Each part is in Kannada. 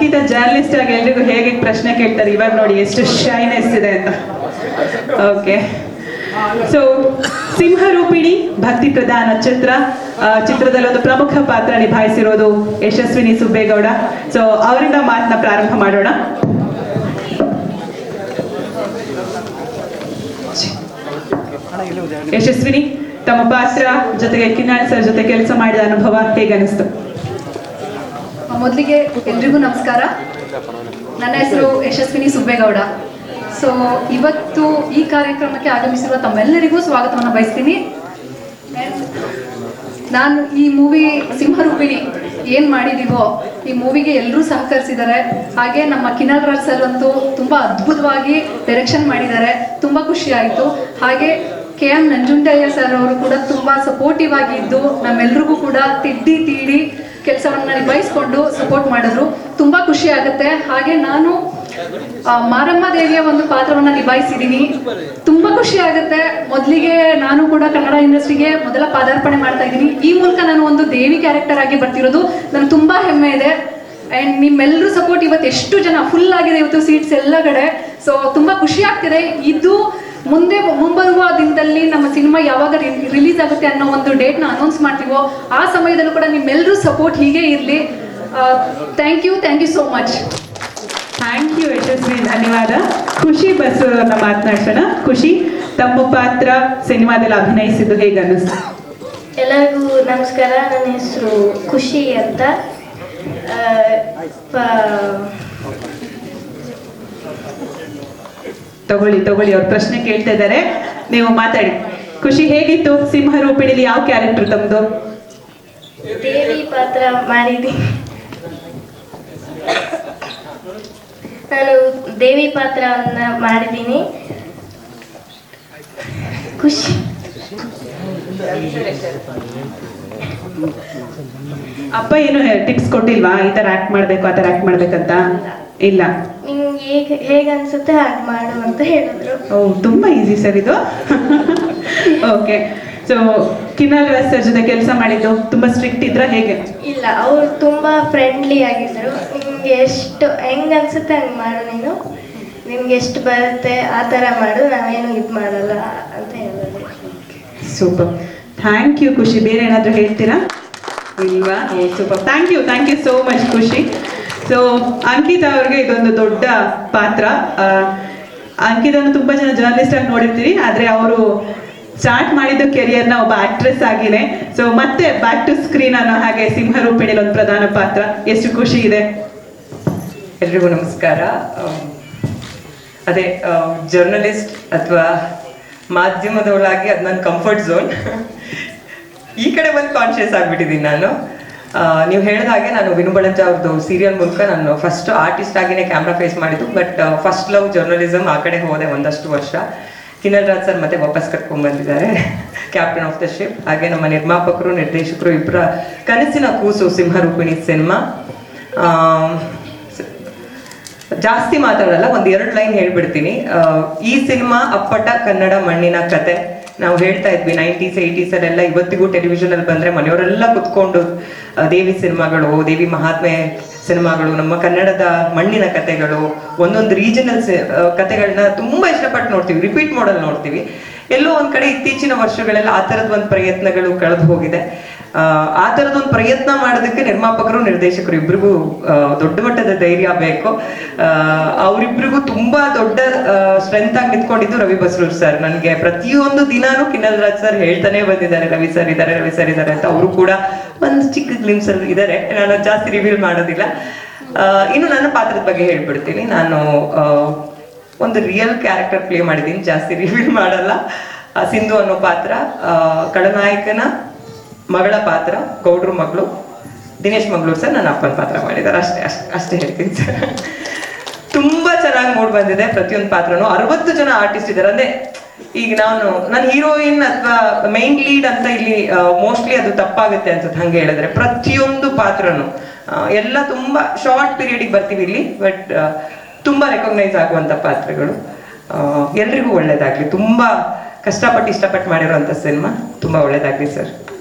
ಅಂಕಿತ ಜರ್ನಲಿಸ್ಟ್ ಆಗಿ ಎಲ್ರಿಗೂ ಹೇಗೆ ಪ್ರಶ್ನೆ ಕೇಳ್ತಾರೆ, ಇವಾಗ ನೋಡಿ ಎಷ್ಟು ಶೈನೆಸ್ ಇದೆ ಅಂತ. ಓಕೆ, ಸೊ ಸಿಂಹರೂಪಿಣಿ ಭಕ್ತಿ ಪ್ರಧಾನ ಚಿತ್ರದಲ್ಲಿ ಒಂದು ಪ್ರಮುಖ ಪಾತ್ರ ನಿಭಾಯಿಸಿರೋದು ಯಶಸ್ವಿನಿ ಸುಬ್ಬೇಗೌಡ. ಸೊ ಅವರಿಂದ ಮಾತನ್ನ ಪ್ರಾರಂಭ ಮಾಡೋಣ. ಯಶಸ್ವಿನಿ, ತಮ್ಮ ಪಾತ್ರ ಜೊತೆಗೆ ಕಿನ್ನಾಳ್ ಸರ್ ಜೊತೆ ಕೆಲಸ ಮಾಡಿದ ಅನುಭವ ಹೇಗನಿಸ್ತು? ಮೊದಲಿಗೆ ಎಲ್ರಿಗೂ ನಮಸ್ಕಾರ. ನನ್ನ ಹೆಸರು ಯಶಸ್ವಿನಿ ಸುಬ್ಬೇಗೌಡ. ಸೊ ಇವತ್ತು ಈ ಕಾರ್ಯಕ್ರಮಕ್ಕೆ ಆಗಮಿಸಿರುವ ತಮ್ಮೆಲ್ಲರಿಗೂ ಸ್ವಾಗತವನ್ನು ಬಯಸ್ತೀನಿ. ನಾನು ಈ ಮೂವಿ ಸಿಂಹರೂಪಿಣಿ ಏನು ಮಾಡಿದೀವೋ ಈ ಮೂವಿಗೆ ಎಲ್ಲರೂ ಸಹಕರಿಸಿದ್ದಾರೆ. ಹಾಗೆ ನಮ್ಮ ಕಿನ್ನಾಳ್ ರಾಜ್ ಸರ್ ಅಂತೂ ತುಂಬ ಅದ್ಭುತವಾಗಿ ಡೈರೆಕ್ಷನ್ ಮಾಡಿದ್ದಾರೆ, ತುಂಬ ಖುಷಿ ಆಯಿತು. ಹಾಗೆ KM ನಂಜುಂಡಯ್ಯ ಸರ್ ಅವರು ಕೂಡ ತುಂಬ ಸಪೋರ್ಟಿವ್ ಆಗಿದ್ದು ನಮ್ಮೆಲ್ರಿಗೂ ಕೂಡ ತೀಡಿ ಕೆಲಸವನ್ನು ನಿಭಾಯಿಸ್ಕೊಂಡು ಸಪೋರ್ಟ್ ಮಾಡಿದ್ರು. ತುಂಬ ಖುಷಿ ಆಗುತ್ತೆ. ಹಾಗೆ ನಾನು ಮಾರಮ್ಮ ದೇವಿಯ ಒಂದು ಪಾತ್ರವನ್ನು ನಿಭಾಯಿಸಿದ್ದೀನಿ. ತುಂಬ ಖುಷಿ ಆಗುತ್ತೆ. ಮೊದಲಿಗೆ ನಾನು ಕೂಡ ಕನ್ನಡ ಇಂಡಸ್ಟ್ರಿಗೆ ಮೊದಲ ಪಾದಾರ್ಪಣೆ ಮಾಡ್ತಾ ಇದ್ದೀನಿ. ಈ ಮೂಲಕ ನಾನು ಒಂದು ದೇವಿ ಕ್ಯಾರೆಕ್ಟರ್ ಆಗಿ ಬರ್ತಿರೋದು ನನಗೆ ತುಂಬ ಹೆಮ್ಮೆ ಇದೆ. ಆ್ಯಂಡ್ ನಿಮ್ಮೆಲ್ಲರೂ ಸಪೋರ್ಟ್ ಇವತ್ತು ಎಷ್ಟು ಜನ ಫುಲ್ ಆಗಿದೆ ಇವತ್ತು ಸೀಟ್ಸ್ ಎಲ್ಲ ಕಡೆ. ಸೊ ತುಂಬ ಖುಷಿ ಆಗ್ತಿದೆ. ಇದು ಮುಂಬರುವ ದಿನದಲ್ಲಿ ನಮ್ಮ ಸಿನಿಮಾ ಯಾವಾಗ ರಿಲೀಸ್ ಆಗುತ್ತೆ ಅನ್ನೋ ಒಂದು ಡೇಟ್ನ ಅನೌನ್ಸ್ ಮಾಡ್ತೀವೋ ಆ ಸಮಯದಲ್ಲೂ ಕೂಡ ನಿಮ್ಮೆಲ್ಲರೂ ಸಪೋರ್ಟ್ ಹೀಗೆ ಇರಲಿ. Thank you so much. Thank you Yashasvi, ಧನ್ಯವಾದ. ಖುಷಿ ಬಸವರನ್ನ ಮಾತನಾಡ್ಸೋಣ. ಖುಷಿ, ತಮ್ಮ ಪಾತ್ರ ಸಿನಿಮಾದಲ್ಲಿ ಅಭಿನಯಿಸಿದ್ದು ಹೇಗೆ ಅನ್ನಿಸ್ತು? ಎಲ್ಲರಿಗೂ ನಮಸ್ಕಾರ. ನನ್ನ ಹೆಸರು ಖುಷಿ ಅಂತ. ತಗೊಳ್ಳಿ, ಅವ್ರ ಪ್ರಶ್ನೆ ಕೇಳ್ತಾ ಇದ್ದಾರೆ, ನೀವು ಮಾತಾಡಿ. ಖುಷಿ, ಹೇಗಿತ್ತು ಸಿಂಹರೂಪಿಣಿಲಿ? ಯಾವ ಕ್ಯಾರೆಕ್ಟರ್ ತಮ್ಮದು? ದೇವಿ ಪಾತ್ರ ಮಾಡಿದ್ದೀನಿ. ನಾನು ದೇವಿ ಪಾತ್ರವನ್ನ ಮಾಡಿದ್ದೀನಿ. ಖುಷಿ. ಅಪ್ಪ ಏನು ಟಿಪ್ಸ್ ಕೊಟ್ಟಿಲ್ವಾ ಈ ತರ ಆಕ್ಟ್ ಮಾಡ್ಬೇಕು, ಆ ತರ ಆಕ್ಟ್ ಮಾಡ್ಬೇಕಂತ? ಇಲ್ಲ, ನಿಮ್ಗೆ ಹೇಗೆ ಅನ್ಸುತ್ತೆ ಹಾಗೆ ಮಾಡು ಅಂತ ಹೇಳಿದ್ರು. ಓ, ತುಂಬಾ ಈಸಿ ಸರ್ ಇದು. Okay, so Kinnal Raj sir ಜೊತೆ ಕೆಲಸ ಮಾಡಿದ್ದು ತುಂಬಾ ಸ್ಟ್ರಿಕ್ಟ್ ಇದ್ರ ಹೇಗೆ? ಇಲ್ಲ, ಅವ್ರು ತುಂಬಾ ಫ್ರೆಂಡ್ಲಿ ಆಗಿದ್ರು. ನಿಮ್ಗೆ ಎಷ್ಟು ಹೆಂಗ್ ಅನ್ಸುತ್ತೆ ಹಂಗೆ ಮಾಡು, ನಿಮ್ಗೆ ಎಷ್ಟು ಬರುತ್ತೆ ಆ ಥರ ಮಾಡು, ನಾವೇನು ಇದು ಮಾಡಲ್ಲ ಅಂತ ಹೇಳಿದ್ರು. ಸೂಪರ್, ಥ್ಯಾಂಕ್ ಯು ಖುಷಿ. ಬೇರೆ ಏನಾದರೂ ಹೇಳ್ತೀರಾ? ಇಲ್ವಾ? Super, thank you so much ಖುಷಿ. ಸೊ ಅಂಕಿತಾ ಅವ್ರಿಗೆ ಇದೊಂದು ದೊಡ್ಡ ಪಾತ್ರ. ಅಂಕಿತನ ತುಂಬಾ ಜನ ಜರ್ನಲಿಸ್ಟ್ ಆಗಿ ನೋಡಿರ್ತೀರಿ, ಆದ್ರೆ ಅವರು ಸ್ಟಾರ್ಟ್ ಮಾಡಿದ್ದು ಕೆರಿಯರ್ನ ಒಬ್ಬ ಆಕ್ಟ್ರೆಸ್ ಆಗಿನೇ. ಸೊ ಮತ್ತೆ ಬ್ಯಾಕ್ ಟು ಸ್ಕ್ರೀನ್ ಅನ್ನೋ ಹಾಗೆ ಸಿಂಹರೂಪಿಣಿಲಿ ಒಂದು ಪ್ರಧಾನ ಪಾತ್ರ. ಎಷ್ಟು ಖುಷಿ ಇದೆ. ಎಲ್ರಿಗೂ ನಮಸ್ಕಾರ. ಅದೇ ಜರ್ನಲಿಸ್ಟ್ ಅಥವಾ ಮಾಧ್ಯಮದವಳಾಗಿ ಅದು ನನ್ನ ಕಂಫರ್ಟ್ ಝೋನ್. ಈ ಕಡೆ ಬಂದು ಕಾನ್ಶಿಯಸ್ ಆಗಿಬಿಟ್ಟಿದ್ದೀನಿ ನಾನು. ನೀವು ಹೇಳಿದ ಹಾಗೆ ನಾನು ವಿನು ಬಳಂಜ ಅವ್ರದ್ದು ಸೀರಿಯಲ್ ಮೂಲಕ ನಾನು ಫಸ್ಟ್ ಆರ್ಟಿಸ್ಟ್ ಆಗಿನೇ ಕ್ಯಾಮ್ರಾ ಫೇಸ್ ಮಾಡಿದ್ದು. ಬಟ್ ಫಸ್ಟ್ ಲವ್ ಜರ್ನಲಿಸಮ್, ಆ ಕಡೆ ಹೋದೆ ಒಂದಷ್ಟು ವರ್ಷ. ಕಿನ್ನಾಳ್ ರಾಜ್ ಸರ್ ಮತ್ತೆ ವಾಪಸ್ ಕರ್ಕೊಂಡ್ಬಂದಿದ್ದಾರೆ, ಕ್ಯಾಪ್ಟನ್ ಆಫ್ ದ ಶಿಪ್. ಹಾಗೆ ನಮ್ಮ ನಿರ್ಮಾಪಕರು, ನಿರ್ದೇಶಕರು ಇಬ್ಬರ ಕನಸಿನ ಕೂಸು ಸಿಂಹರೂಪಿಣಿ ಸಿನಿಮಾ. ಜಾಸ್ತಿ ಮಾತಾಡಲ್ಲ, ಒಂದು 2 ಲೈನ್ ಹೇಳ್ಬಿಡ್ತೀನಿ. ಈ ಸಿನಿಮಾ ಅಪ್ಪಟ ಕನ್ನಡ ಮಣ್ಣಿನ ಕತೆ. ನಾವು ಹೇಳ್ತಾ ಇದ್ವಿ 90s 80s ಅಲ್ಲೆಲ್ಲ, ಇವತ್ತಿಗೂ ಟೆಲಿವಿಷನ್ ಅಲ್ಲಿ ಬಂದ್ರೆ ಮನೆಯವರೆಲ್ಲ ಕುತ್ಕೊಂಡು ದೇವಿ ಸಿನಿಮಾಗಳು, ದೇವಿ ಮಹಾತ್ಮೆ ಸಿನಿಮಾಗಳು, ನಮ್ಮ ಕನ್ನಡದ ಮಣ್ಣಿನ ಕತೆಗಳು, ಒಂದೊಂದು ರೀಜನಲ್ ಕತೆಗಳನ್ನ ತುಂಬಾ ಇಷ್ಟಪಟ್ಟು ನೋಡ್ತೀವಿ, ರಿಪೀಟ್ ಮಾಡಲ್ ನೋಡ್ತೀವಿ. ಎಲ್ಲೋ ಒಂದ್ ಕಡೆ ಇತ್ತೀಚಿನ ವರ್ಷಗಳೆಲ್ಲ ಆ ಥರದ ಒಂದು ಪ್ರಯತ್ನಗಳು ಕಳೆದು ಹೋಗಿದೆ. ಆ ಥರದೊಂದು ಪ್ರಯತ್ನ ಮಾಡೋದಕ್ಕೆ ನಿರ್ಮಾಪಕರು, ನಿರ್ದೇಶಕರು ಇಬ್ರಿಗೂ ದೊಡ್ಡ ಮಟ್ಟದ ಧೈರ್ಯ ಬೇಕು. ಅವರಿಬ್ರಿಗೂ ತುಂಬಾ ದೊಡ್ಡ ಸ್ಟ್ರೆಂತ್ ಆಗಿ ನಿಂತ್ಕೊಂಡಿದ್ದು ರವಿ ಬಸ್ರೂರ್ ಸರ್. ನನಗೆ ಪ್ರತಿಯೊಂದು ದಿನಾನು ಕಿನ್ನಾಳ್ ರಾಜ್ ಸರ್ ಹೇಳ್ತಾನೆ ಬಂದಿದ್ದಾರೆ, ರವಿ ಸರ್ ಇದ್ದಾರೆ ಅಂತ. ಅವರು ಕೂಡ ಒಂದು ಚಿಕ್ಕ ಗ್ಲಿಮ್ಸ್ ಅಲ್ಲಿ ಇದ್ದಾರೆ, ನಾನು ಜಾಸ್ತಿ ರಿವೀಲ್ ಮಾಡೋದಿಲ್ಲ. ಇನ್ನು ನನ್ನ ಪಾತ್ರದ ಬಗ್ಗೆ ಹೇಳ್ಬಿಡ್ತೀನಿ. ನಾನು ಒಂದು ರಿಯಲ್ ಕ್ಯಾರೆಕ್ಟರ್ ಪ್ಲೇ ಮಾಡಿದ್ದೀನಿ, ಜಾಸ್ತಿ ರಿವೀಲ್ ಮಾಡಲ್ಲ. ಸಿಂಧು ಅನ್ನೋ ಪಾತ್ರ, ಖಳನಾಯಕನ ಮಗಳ ಪಾತ್ರ, ಗೌಡ್ರು ಮಗಳು ದಿನೇಶ್ ಮಂಗಳೂರು ಸರ್ ನನ್ನ ಅಪ್ಪನ ಪಾತ್ರ ಮಾಡಿದ್ದಾರೆ. ಅಷ್ಟೇ ಹೇಳ್ತೀನಿ ಸರ್. ತುಂಬಾ ಚೆನ್ನಾಗಿ ಮೂಡ್ ಬಂದಿದೆ ಪ್ರತಿಯೊಂದು ಪಾತ್ರನೂ. 60 ಜನ ಆರ್ಟಿಸ್ಟ್ ಇದ್ದಾರೆ. ಅಂದ್ರೆ ಈಗ ನನ್ನ ಹೀರೋಯಿನ್ ಅಥವಾ ಮೈನ್ ಲೀಡ್ ಅಂತ ಇಲ್ಲಿ ಮೋಸ್ಟ್ಲಿ ಅದು ತಪ್ಪಾಗುತ್ತೆ ಅನ್ಸುತ್ತೆ ಹಂಗೆ ಹೇಳಿದ್ರೆ. ಪ್ರತಿಯೊಂದು ಪಾತ್ರನು ಎಲ್ಲ ತುಂಬಾ ಶಾರ್ಟ್ ಪೀರಿಯಡಿಗೆ ಬರ್ತೀವಿ ಇಲ್ಲಿ, ಬಟ್ ತುಂಬಾ ರೆಕಗ್ನೈಸ್ ಆಗುವಂತ ಪಾತ್ರಗಳು. ಎಲ್ರಿಗೂ ಒಳ್ಳೇದಾಗ್ಲಿ. ತುಂಬಾ ಇಷ್ಟಪಟ್ಟು ಮಾಡಿರುವಂತ ಸಿನಿಮಾ. ತುಂಬಾ ಒಳ್ಳೇದಾಗ್ಲಿ ಸರ್.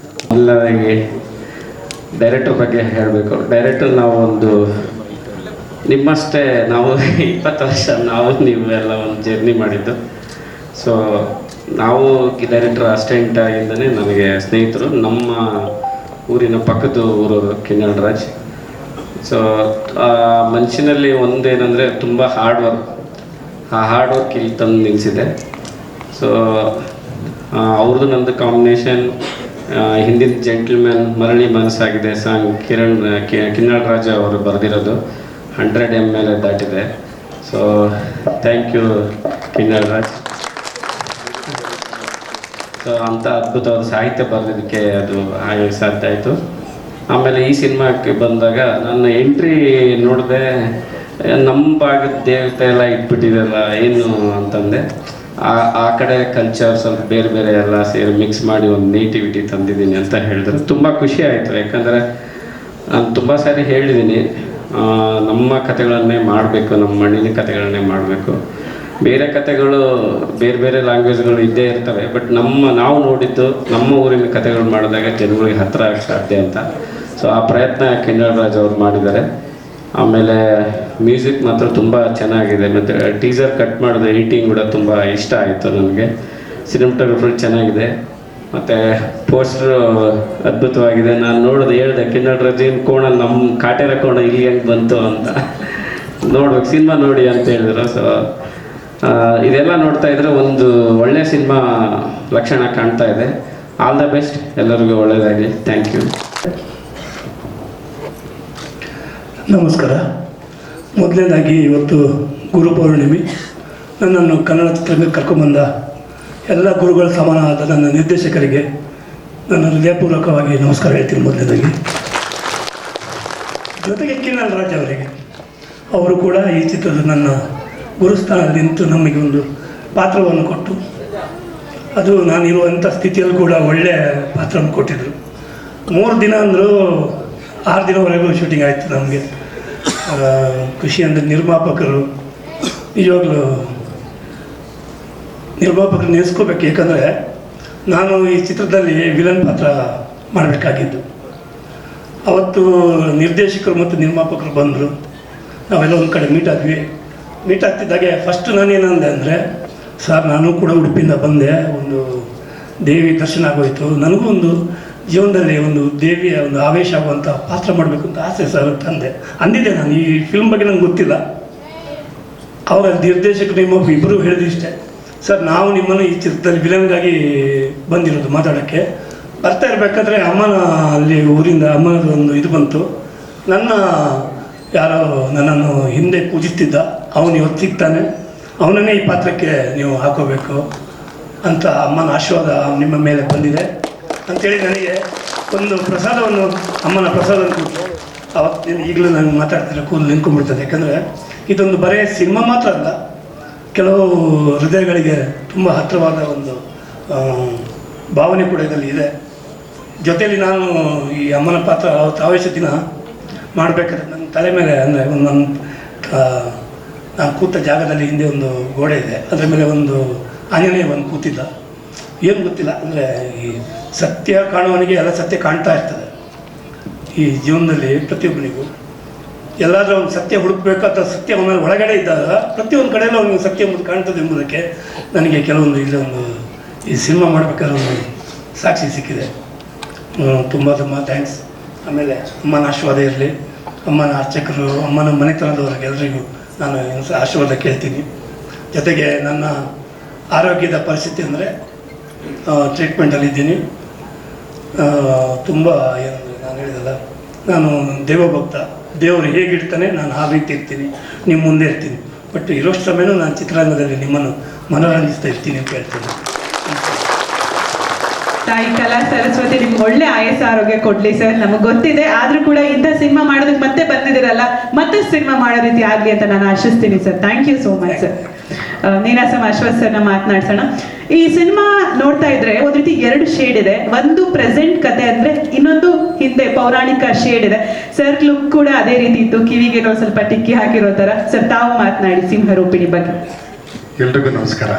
ಮೊದಲನೇದಾಗಿ ಡೈರೆಕ್ಟರ್ ಬಗ್ಗೆ ಹೇಳಬೇಕು. ಡೈರೆಕ್ಟರ್ ನಾವು ಒಂದು ನಿಮ್ಮಷ್ಟೇ ನಾವು 20 ವರ್ಷ ನೀವು ಎಲ್ಲ ಒಂದು ಜರ್ನಿ ಮಾಡಿದ್ದು. ಸೊ ನಾವು ಡೈರೆಕ್ಟರ್ ಅಸಿಸ್ಟೆಂಟ್ ಆಗಿಂದನೇ ನನಗೆ ಸ್ನೇಹಿತರು. ನಮ್ಮ ಊರಿನ ಪಕ್ಕದ ಊರವರು ಕಿನ್ನಲ್ ರಾಜ್. ಸೊ ಆ ಮನುಷ್ಯನಲ್ಲಿ ಒಂದೇನೆಂದರೆ ತುಂಬ ಹಾರ್ಡ್ ವರ್ಕ್. ಆ ಹಾರ್ಡ್ ವರ್ಕ್ ಇಲ್ಲಿ ತಂದು ನಿಲ್ಲಿಸಿದೆ. ಸೊ ಅವ್ರದ್ದು ನಮ್ಮದು ಕಾಂಬಿನೇಷನ್ ಹಿಂದಿನ ಜೆಂಟಲ್ಮ್ಯಾನ್ ಮರಳಿ ಮನಸ್ಸಾಗಿದೆ ಸಾಂಗ್ ಕಿನ್ನಲ್ ರಾಜ ಅವರು ಬರೆದಿರೋದು 100 ml ದಾಟಿದೆ. So thank you Kinnal Raj. So ಅಂಥ ಅದ್ಭುತವಾದ ಸಾಹಿತ್ಯ ಬರೆದಿದ್ದಕ್ಕೆ ಅದು ಹಾಗೆ ಸಾಧ್ಯ ಆಯಿತು. ಆಮೇಲೆ ಈ ಸಿನಿಮಾಕ್ಕೆ ಬಂದಾಗ ನನ್ನ ಎಂಟ್ರಿ ನೋಡಿದೆ, ನಮ್ಮ ಭಾಗದ ದೇವತೆ ಎಲ್ಲ ಇಟ್ಬಿಟ್ಟಿದೆಲ್ಲ ಏನು ಅಂತಂದೆ. ಆ ಕಡೆ ಕಲ್ಚರ್ ಸ್ವಲ್ಪ ಬೇರೆ ಬೇರೆ ಎಲ್ಲ ಸೇರಿ ಮಿಕ್ಸ್ ಮಾಡಿ ಒಂದು ನೇಟಿವಿಟಿ ತಂದಿದ್ದೀನಿ ಅಂತ ಹೇಳಿದ್ರು. ತುಂಬ ಖುಷಿ ಆಯಿತು. ಯಾಕಂದರೆ ನಾನು ತುಂಬ ಸಾರಿ ಹೇಳಿದ್ದೀನಿ, ನಮ್ಮ ಕಥೆಗಳನ್ನೇ ಮಾಡಬೇಕು, ನಮ್ಮ ಮಣ್ಣಿನ ಕಥೆಗಳನ್ನೇ ಮಾಡಬೇಕು. ಬೇರೆ ಕಥೆಗಳು ಬೇರೆ ಬೇರೆ ಲ್ಯಾಂಗ್ವೇಜ್ಗಳು ಇದ್ದೇ ಇರ್ತವೆ, ಬಟ್ ನಾವು ನೋಡಿದ್ದು ನಮ್ಮ ಊರಿನ ಕಥೆಗಳು ಮಾಡಿದಾಗ ಜನಗಳಿಗೆ ಹತ್ತಿರ ಆಗಕ್ಕೆ ಸಾಧ್ಯ ಅಂತ. ಸೊ ಆ ಪ್ರಯತ್ನ ಕಿನ್ನಲ್ ರಾಜ್ ಅವ್ರು ಮಾಡಿದ್ದಾರೆ. ಆಮೇಲೆ ಮ್ಯೂಸಿಕ್ ಮಾತ್ರ ತುಂಬ ಚೆನ್ನಾಗಿದೆ. ಮತ್ತು ಟೀಸರ್ ಕಟ್ ಮಾಡಿದ ಎಡಿಟಿಂಗ್ ಕೂಡ ತುಂಬ ಇಷ್ಟ ಆಯಿತು ನನಗೆ. ಸಿನಿಮಾಟೋಗ್ರಫಿ ಚೆನ್ನಾಗಿದೆ, ಮತ್ತು ಪೋಸ್ಟ್ರು ಅದ್ಭುತವಾಗಿದೆ. ನಾನು ಹೇಳಿದೆ ಕಿನ್ನಲ್ ರಾಜಿನ ಕೋಣ ನಮ್ಮ ಕಾಟೇರ ಕೋಣ ಇಲ್ಲಿ ಹೆಂಗೆ ಬಂತು ಅಂತ ನೋಡ್ಬೇಕು, ಸಿನಿಮಾ ನೋಡಿ ಅಂತ ಹೇಳಿದ್ರು. ಸೊ ಇದೆಲ್ಲ ನೋಡ್ತಾ ಇದ್ರೆ ಒಂದು ಒಳ್ಳೆ ಸಿನಿಮಾ ಲಕ್ಷಣ ಕಾಣ್ತಾ ಇದೆ. ಆಲ್ ದ ಬೆಸ್ಟ್, ಎಲ್ಲರಿಗೂ ಒಳ್ಳೆಯದಾಗಲಿ. Thank you. ನಮಸ್ಕಾರ. ಮೊದಲನೇದಾಗಿ ಇವತ್ತು ಗುರು ಪೌರ್ಣಿಮೆ. ನನ್ನನ್ನು ಕನ್ನಡ ಚಿತ್ರರಂಗಕ್ಕೆ ಕರ್ಕೊಂಬಂದ ಎಲ್ಲ ಗುರುಗಳ ಸಮಾನವಾದ ನನ್ನ ನಿರ್ದೇಶಕರಿಗೆ ನನ್ನ ಹೃದಯಪೂರ್ವಕವಾಗಿ ನಮಸ್ಕಾರ ಹೇಳ್ತೀನಿ. ಮೊದಲನೇದಾಗಿ ಜೊತೆಗೆ ಕಿನ್ನಲ್ ರಾಜ್ ಅವರಿಗೆ, ಅವರು ಕೂಡ ಈ ಚಿತ್ರದ ನನ್ನ ಗುರುಸ್ಥಾನದಲ್ಲಿ ನಿಂತು ನಮಗೆ ಒಂದು ಪಾತ್ರವನ್ನು ಕೊಟ್ಟು, ಅದು ನಾನಿರುವಂಥ ಸ್ಥಿತಿಯಲ್ಲಿ ಕೂಡ ಒಳ್ಳೆಯ ಪಾತ್ರವನ್ನು ಕೊಟ್ಟಿದ್ದರು. 3 ದಿನ ಅಂದರೂ 6 ದಿನವರೆಗೂ ಶೂಟಿಂಗ್ ಆಯಿತು. ನಮಗೆ ಖುಷಿ ಅಂದರೆ ನಿರ್ಮಾಪಕರು ನಿಜವಾಗ್ಲೂ ನಿರ್ಮಾಪಕರು ನೆನೆಸ್ಕೋಬೇಕು. ಏಕೆಂದರೆ ನಾನು ಈ ಚಿತ್ರದಲ್ಲಿ ವಿಲನ್ ಪಾತ್ರ ಮಾಡಬೇಕಾಗಿದ್ದು. ಅವತ್ತು ನಿರ್ದೇಶಕರು ಮತ್ತು ನಿರ್ಮಾಪಕರು ಬಂದರು. ನಾವೆಲ್ಲ ಒಂದು ಕಡೆ ಮೀಟ್ ಆಗ್ತಿದ್ದಾಗೆ ಫಸ್ಟ್ ನಾನೇನಂದೆ ಅಂದರೆ, ಸರ್ ನಾನು ಕೂಡ ಉಡುಪಿಯಿಂದ ಬಂದೆ, ಒಂದು ದೇವಿ ದರ್ಶನ ಆಗೋಯಿತು, ನನಗೂ ಒಂದು ಜೀವನದಲ್ಲಿ ಒಂದು ದೇವಿಯ ಒಂದು ಆವೇಶ ಆಗುವಂಥ ಪಾತ್ರ ಮಾಡಬೇಕು ಅಂತ ಆಸೆ ಸರ್ ಅಂತಂದೆ. ಅಂದಿದ್ದೆ ನಾನು, ಈ ಫಿಲ್ಮ್ ಬಗ್ಗೆ ನಂಗೆ ಗೊತ್ತಿಲ್ಲ. ಅವಾಗ ನಿರ್ದೇಶಕರು ನಿಮ್ಮ ಇಬ್ಬರು ಹೇಳಿದ್ರು ಇಷ್ಟೇ, ಸರ್ ನಾವು ನಿಮ್ಮನ್ನು ಈ ಚಿತ್ರದಲ್ಲಿ ವಿಲನ್ಗಾಗಿ ಬಂದಿರೋದು ಮಾತಾಡೋಕ್ಕೆ. ಬರ್ತಾ ಇರಬೇಕಾದ್ರೆ ಅಮ್ಮನ ಅಲ್ಲಿ ಊರಿಂದ ಅಮ್ಮನದು ಒಂದು ಇದು ಬಂತು. ಯಾರೋ ನನ್ನನ್ನು ಹಿಂದೆ ಪೂಜಿಸ್ತಿದ್ದ, ಅವನು ಇವತ್ತು ಸಿಗ್ತಾನೆ, ಅವನನ್ನೇ ಈ ಪಾತ್ರಕ್ಕೆ ನೀವು ಹಾಕೋಬೇಕು ಅಂತ ಅಮ್ಮನ ಆಶೀರ್ವಾದ ನಿಮ್ಮ ಮೇಲೆ ಬಂದಿದೆ ಅಂಥೇಳಿ ನನಗೆ ಒಂದು ಪ್ರಸಾದವನ್ನು, ಅಮ್ಮನ ಪ್ರಸಾದವನ್ನು ಕೊಟ್ಟು ಅವತ್ತು ಈಗಲೂ ನಾನು ಮಾತಾಡ್ತಿಲ್ಲ, ಕೂದಲು ನಿಂತ್ಕೊಂಡ್ಬಿಡ್ತದೆ. ಯಾಕಂದರೆ ಇದೊಂದು ಬರೀ ಸಿನಿಮಾ ಮಾತ್ರ ಅಲ್ಲ, ಕೆಲವು ಹೃದಯಗಳಿಗೆ ತುಂಬ ಹತ್ತಿರವಾದ ಒಂದು ಭಾವನೆ ಕೂಡ ಇದರಲ್ಲಿ ಇದೆ. ಜೊತೆಯಲ್ಲಿ ನಾನು ಈ ಅಮ್ಮನ ಪಾತ್ರ ಅವತ್ತು ಆವೇಶ ದಿನ ಮಾಡಬೇಕಾದ್ರೆ ನನ್ನ ತಲೆ ಮೇಲೆ ಅಂದರೆ ನಾನು ಕೂತ ಜಾಗದಲ್ಲಿ ಹಿಂದೆ ಒಂದು ಗೋಡೆ ಇದೆ, ಅದರ ಮೇಲೆ ಒಂದು ಆಂಜನೇಯ ಒಂದು ಕೂತಿದ್ದ. ಏನು ಗೊತ್ತಿಲ್ಲ, ಅಂದರೆ ಈ ಸತ್ಯ ಕಾಣುವವನಿಗೆ ಎಲ್ಲ ಸತ್ಯ ಕಾಣ್ತಾ ಇರ್ತದೆ. ಈ ಜೀವನದಲ್ಲಿ ಪ್ರತಿಯೊಬ್ಬನಿಗೂ ಎಲ್ಲಾದರೂ ಒಂದು ಸತ್ಯ ಹುಡುಕಬೇಕು ಅಥವಾ ಸತ್ಯ ಅವನ ಒಳಗಡೆ ಇದ್ದಾಗ ಪ್ರತಿಯೊಂದು ಕಡೆಯಲ್ಲೂ ಅವನಿಗೆ ಸತ್ಯ ಕಾಣ್ತದೆ ಎಂಬುದಕ್ಕೆ ನನಗೆ ಕೆಲವೊಂದು ಇಲ್ಲೊಂದು ಈ ಸಿನಿಮಾ ಮಾಡಬೇಕಾದ್ರೆ ಒಂದು ಸಾಕ್ಷಿ ಸಿಕ್ಕಿದೆ. ತುಂಬ ಥ್ಯಾಂಕ್ಸ್. ಆಮೇಲೆ ಅಮ್ಮನ ಆಶೀರ್ವಾದ ಇರಲಿ, ಅಮ್ಮನ ಅರ್ಚಕರು, ಅಮ್ಮನ ಮನೆತನದವರಿಗೆ ಎಲ್ಲರಿಗೂ ನಾನು ಆಶೀರ್ವಾದ ಕೇಳ್ತೀನಿ. ಜೊತೆಗೆ ನನ್ನ ಆರೋಗ್ಯದ ಪರಿಸ್ಥಿತಿ ಅಂದರೆ ಟ್ರೀಟ್ಮೆಂಟಲ್ಲಿದ್ದೀನಿ. ತುಂಬ ಏನಂದರೆ ನಾನು ಹೇಳಿದಲ್ಲ, ನಾನು ದೇವಭಕ್ತ. ದೇವರು ಹೇಗಿರ್ತಾನೆ ನಾನು ಆ ರೀತಿ ಇರ್ತೀನಿ, ನಿಮ್ಮ ಮುಂದೆ ಇರ್ತೀನಿ. ಬಟ್ ಇರೋಷ್ಟು ಸಮಯನೂ ನಾನು ಚಿತ್ರರಂಗದಲ್ಲಿ ನಿಮ್ಮನ್ನು ಮನೋರಂಜಿಸ್ತಾ ಇರ್ತೀನಿ ಅಂತ ಹೇಳ್ತೀನಿ. ತಾಯಿ ಕಲಾ ಸರಸ್ವತಿ ನಿಮ್ಗೆ ಒಳ್ಳೆ ಆಯಸ್ಸ ಆರೋಗ್ಯ ಕೊಡ್ಲಿ ಸರ್. ನಮಗೆ ಗೊತ್ತಿದೆ, ಆದ್ರೂ ಕೂಡ ಇಂಥ ಸಿನಿಮಾ ಮಾಡೋದಕ್ಕೆ ಮತ್ತೆ ಬಂದಿದ್ದೀರಲ್ಲ, ಮತ್ತೆ ಸಿನಿಮಾ ಮಾಡೋ ರೀತಿ ಆಗಲಿ ಅಂತ ನಾನು ಆಶಿಸ್ತೀನಿ sir. Thank you so much sir. Ninasam Ashwath ಸರ್ನ ಮಾತನಾಡ್ಸೋಣ. ಈ ಸಿನಿಮಾ ನೋಡ್ತಾ ಇದ್ರೆ ಒಂದ್ ರೀತಿ 2 ಶೇಡ್ ಇದೆ. ಒಂದು ಪ್ರೆಸೆಂಟ್ ಕತೆ ಅಂದ್ರೆ, ಇನ್ನೊಂದು ಹಿಂದೆ ಪೌರಾಣಿಕ ಶೇಡ್ ಇದೆ. ಸರ್ ಲುಕ್ ಕೂಡ ಅದೇ ರೀತಿ ಇತ್ತು, ಕಿವಿಗೆ ಸ್ವಲ್ಪ ಟಿಕ್ಕಿ ಹಾಕಿರೋ ತರ. ಸರ್ ತಾವು ಮಾತನಾಡಿ ಸಿಂಹರೂಪಿಣಿ ಬಗ್ಗೆ. ಎಲ್ರಿಗೂ ನಮಸ್ಕಾರ.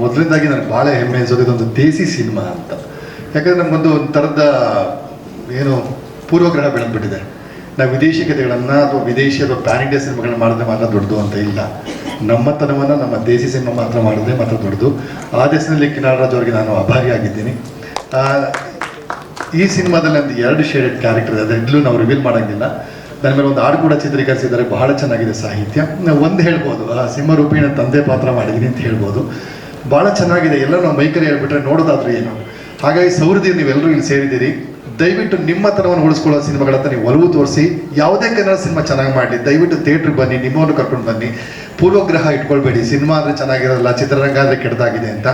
ಮೊದಲನೇದಾಗಿ ನನಗೆ ಭಾಳ ಹೆಮ್ಮೆ ಅನ್ಸೋದು ಇದೊಂದು ದೇಸಿ ಸಿನಿಮಾ ಅಂತ. ಯಾಕಂದರೆ ನಮಗೊಂದು ಥರದ ಏನು ಪೂರ್ವಗ್ರಹ ಬೆಳೆದ್ಬಿಟ್ಟಿದೆ. ನಾವು ವಿದೇಶಿ ಕಥೆಗಳನ್ನು ಅಥವಾ ವಿದೇಶಿ ಅಥವಾ ಪ್ಯಾನ್ ಇಂಡಿಯಾ ಸಿನಿಮಾಗಳನ್ನ ಮಾಡಿದ್ರೆ ಮಾತ್ರ ದೊಡ್ಡದು ಅಂತ ಇಲ್ಲ. ನಮ್ಮತನವನ್ನು ನಮ್ಮ ದೇಸಿ ಸಿನಿಮಾ ಮಾತ್ರ ಮಾಡಿದ್ರೆ ಮಾತ್ರ ದೊಡ್ಡದು. ಆ ದಿವಸದಲ್ಲಿ ಕಿನಾಳ್ ರಾಜ್ ಅವರಿಗೆ ನಾನು ಆಭಾರಿಯಾಗಿದ್ದೀನಿ. ಈ ಸಿನಿಮಾದಲ್ಲಿ ಒಂದು 2 ಶೇಡೆಡ್ ಕ್ಯಾರೆಕ್ಟರ್ ಇದೆ, ಅದೆಲ್ಲೂ ನಾವು ರಿವೀಲ್ ಮಾಡೋಂಗಿಲ್ಲ. ನನ್ನ ಮೇಲೆ ಒಂದು ಹಾಡು ಕೂಡ ಚಿತ್ರೀಕರಿಸಿದ್ದಾರೆ, ಬಹಳ ಚೆನ್ನಾಗಿದೆ ಸಾಹಿತ್ಯ. ಒಂದು ಹೇಳ್ಬೋದು, ಸಿಂಹರೂಪಿಣ ತಂದೆ ಪಾತ್ರ ಮಾಡಿದ್ದೀನಿ ಅಂತ ಹೇಳ್ಬೋದು. ಭಾಳ ಚೆನ್ನಾಗಿದೆ, ಎಲ್ಲ ನಾವು ಮೈಕರಿ ಹೇಳ್ಬಿಟ್ರೆ ನೋಡೋದಾದ್ರೂ ಏನು. ಹಾಗಾಗಿ ಸೌರದೀರ್ ನೀವೆಲ್ಲರೂ ಇಲ್ಲಿ ಸೇರಿದ್ದೀರಿ. ದಯವಿಟ್ಟು ನಿಮ್ಮ ತನವನ್ನು ಉಳಿಸ್ಕೊಳ್ಳೋ ಸಿನಿಮಾಗಳತ್ತ ನೀವು ಒಲವು ತೋರಿಸಿ. ಯಾವುದೇ ಕನ್ನಡ ಸಿನಿಮಾ ಚೆನ್ನಾಗಿ ಮಾಡಲಿ, ದಯವಿಟ್ಟು ಥಿಯೇಟ್ರಿಗೆ ಬನ್ನಿ, ನಿಮ್ಮನ್ನು ಕರ್ಕೊಂಡು ಬನ್ನಿ. ಪೂರ್ವಗ್ರಹ ಇಟ್ಕೊಳ್ಬೇಡಿ, ಸಿನಿಮಾ ಅಂದರೆ ಚೆನ್ನಾಗಿರೋಲ್ಲ, ಚಿತ್ರರಂಗ ಅಂದರೆ ಕೆಟ್ಟದಾಗಿದೆ ಅಂತ.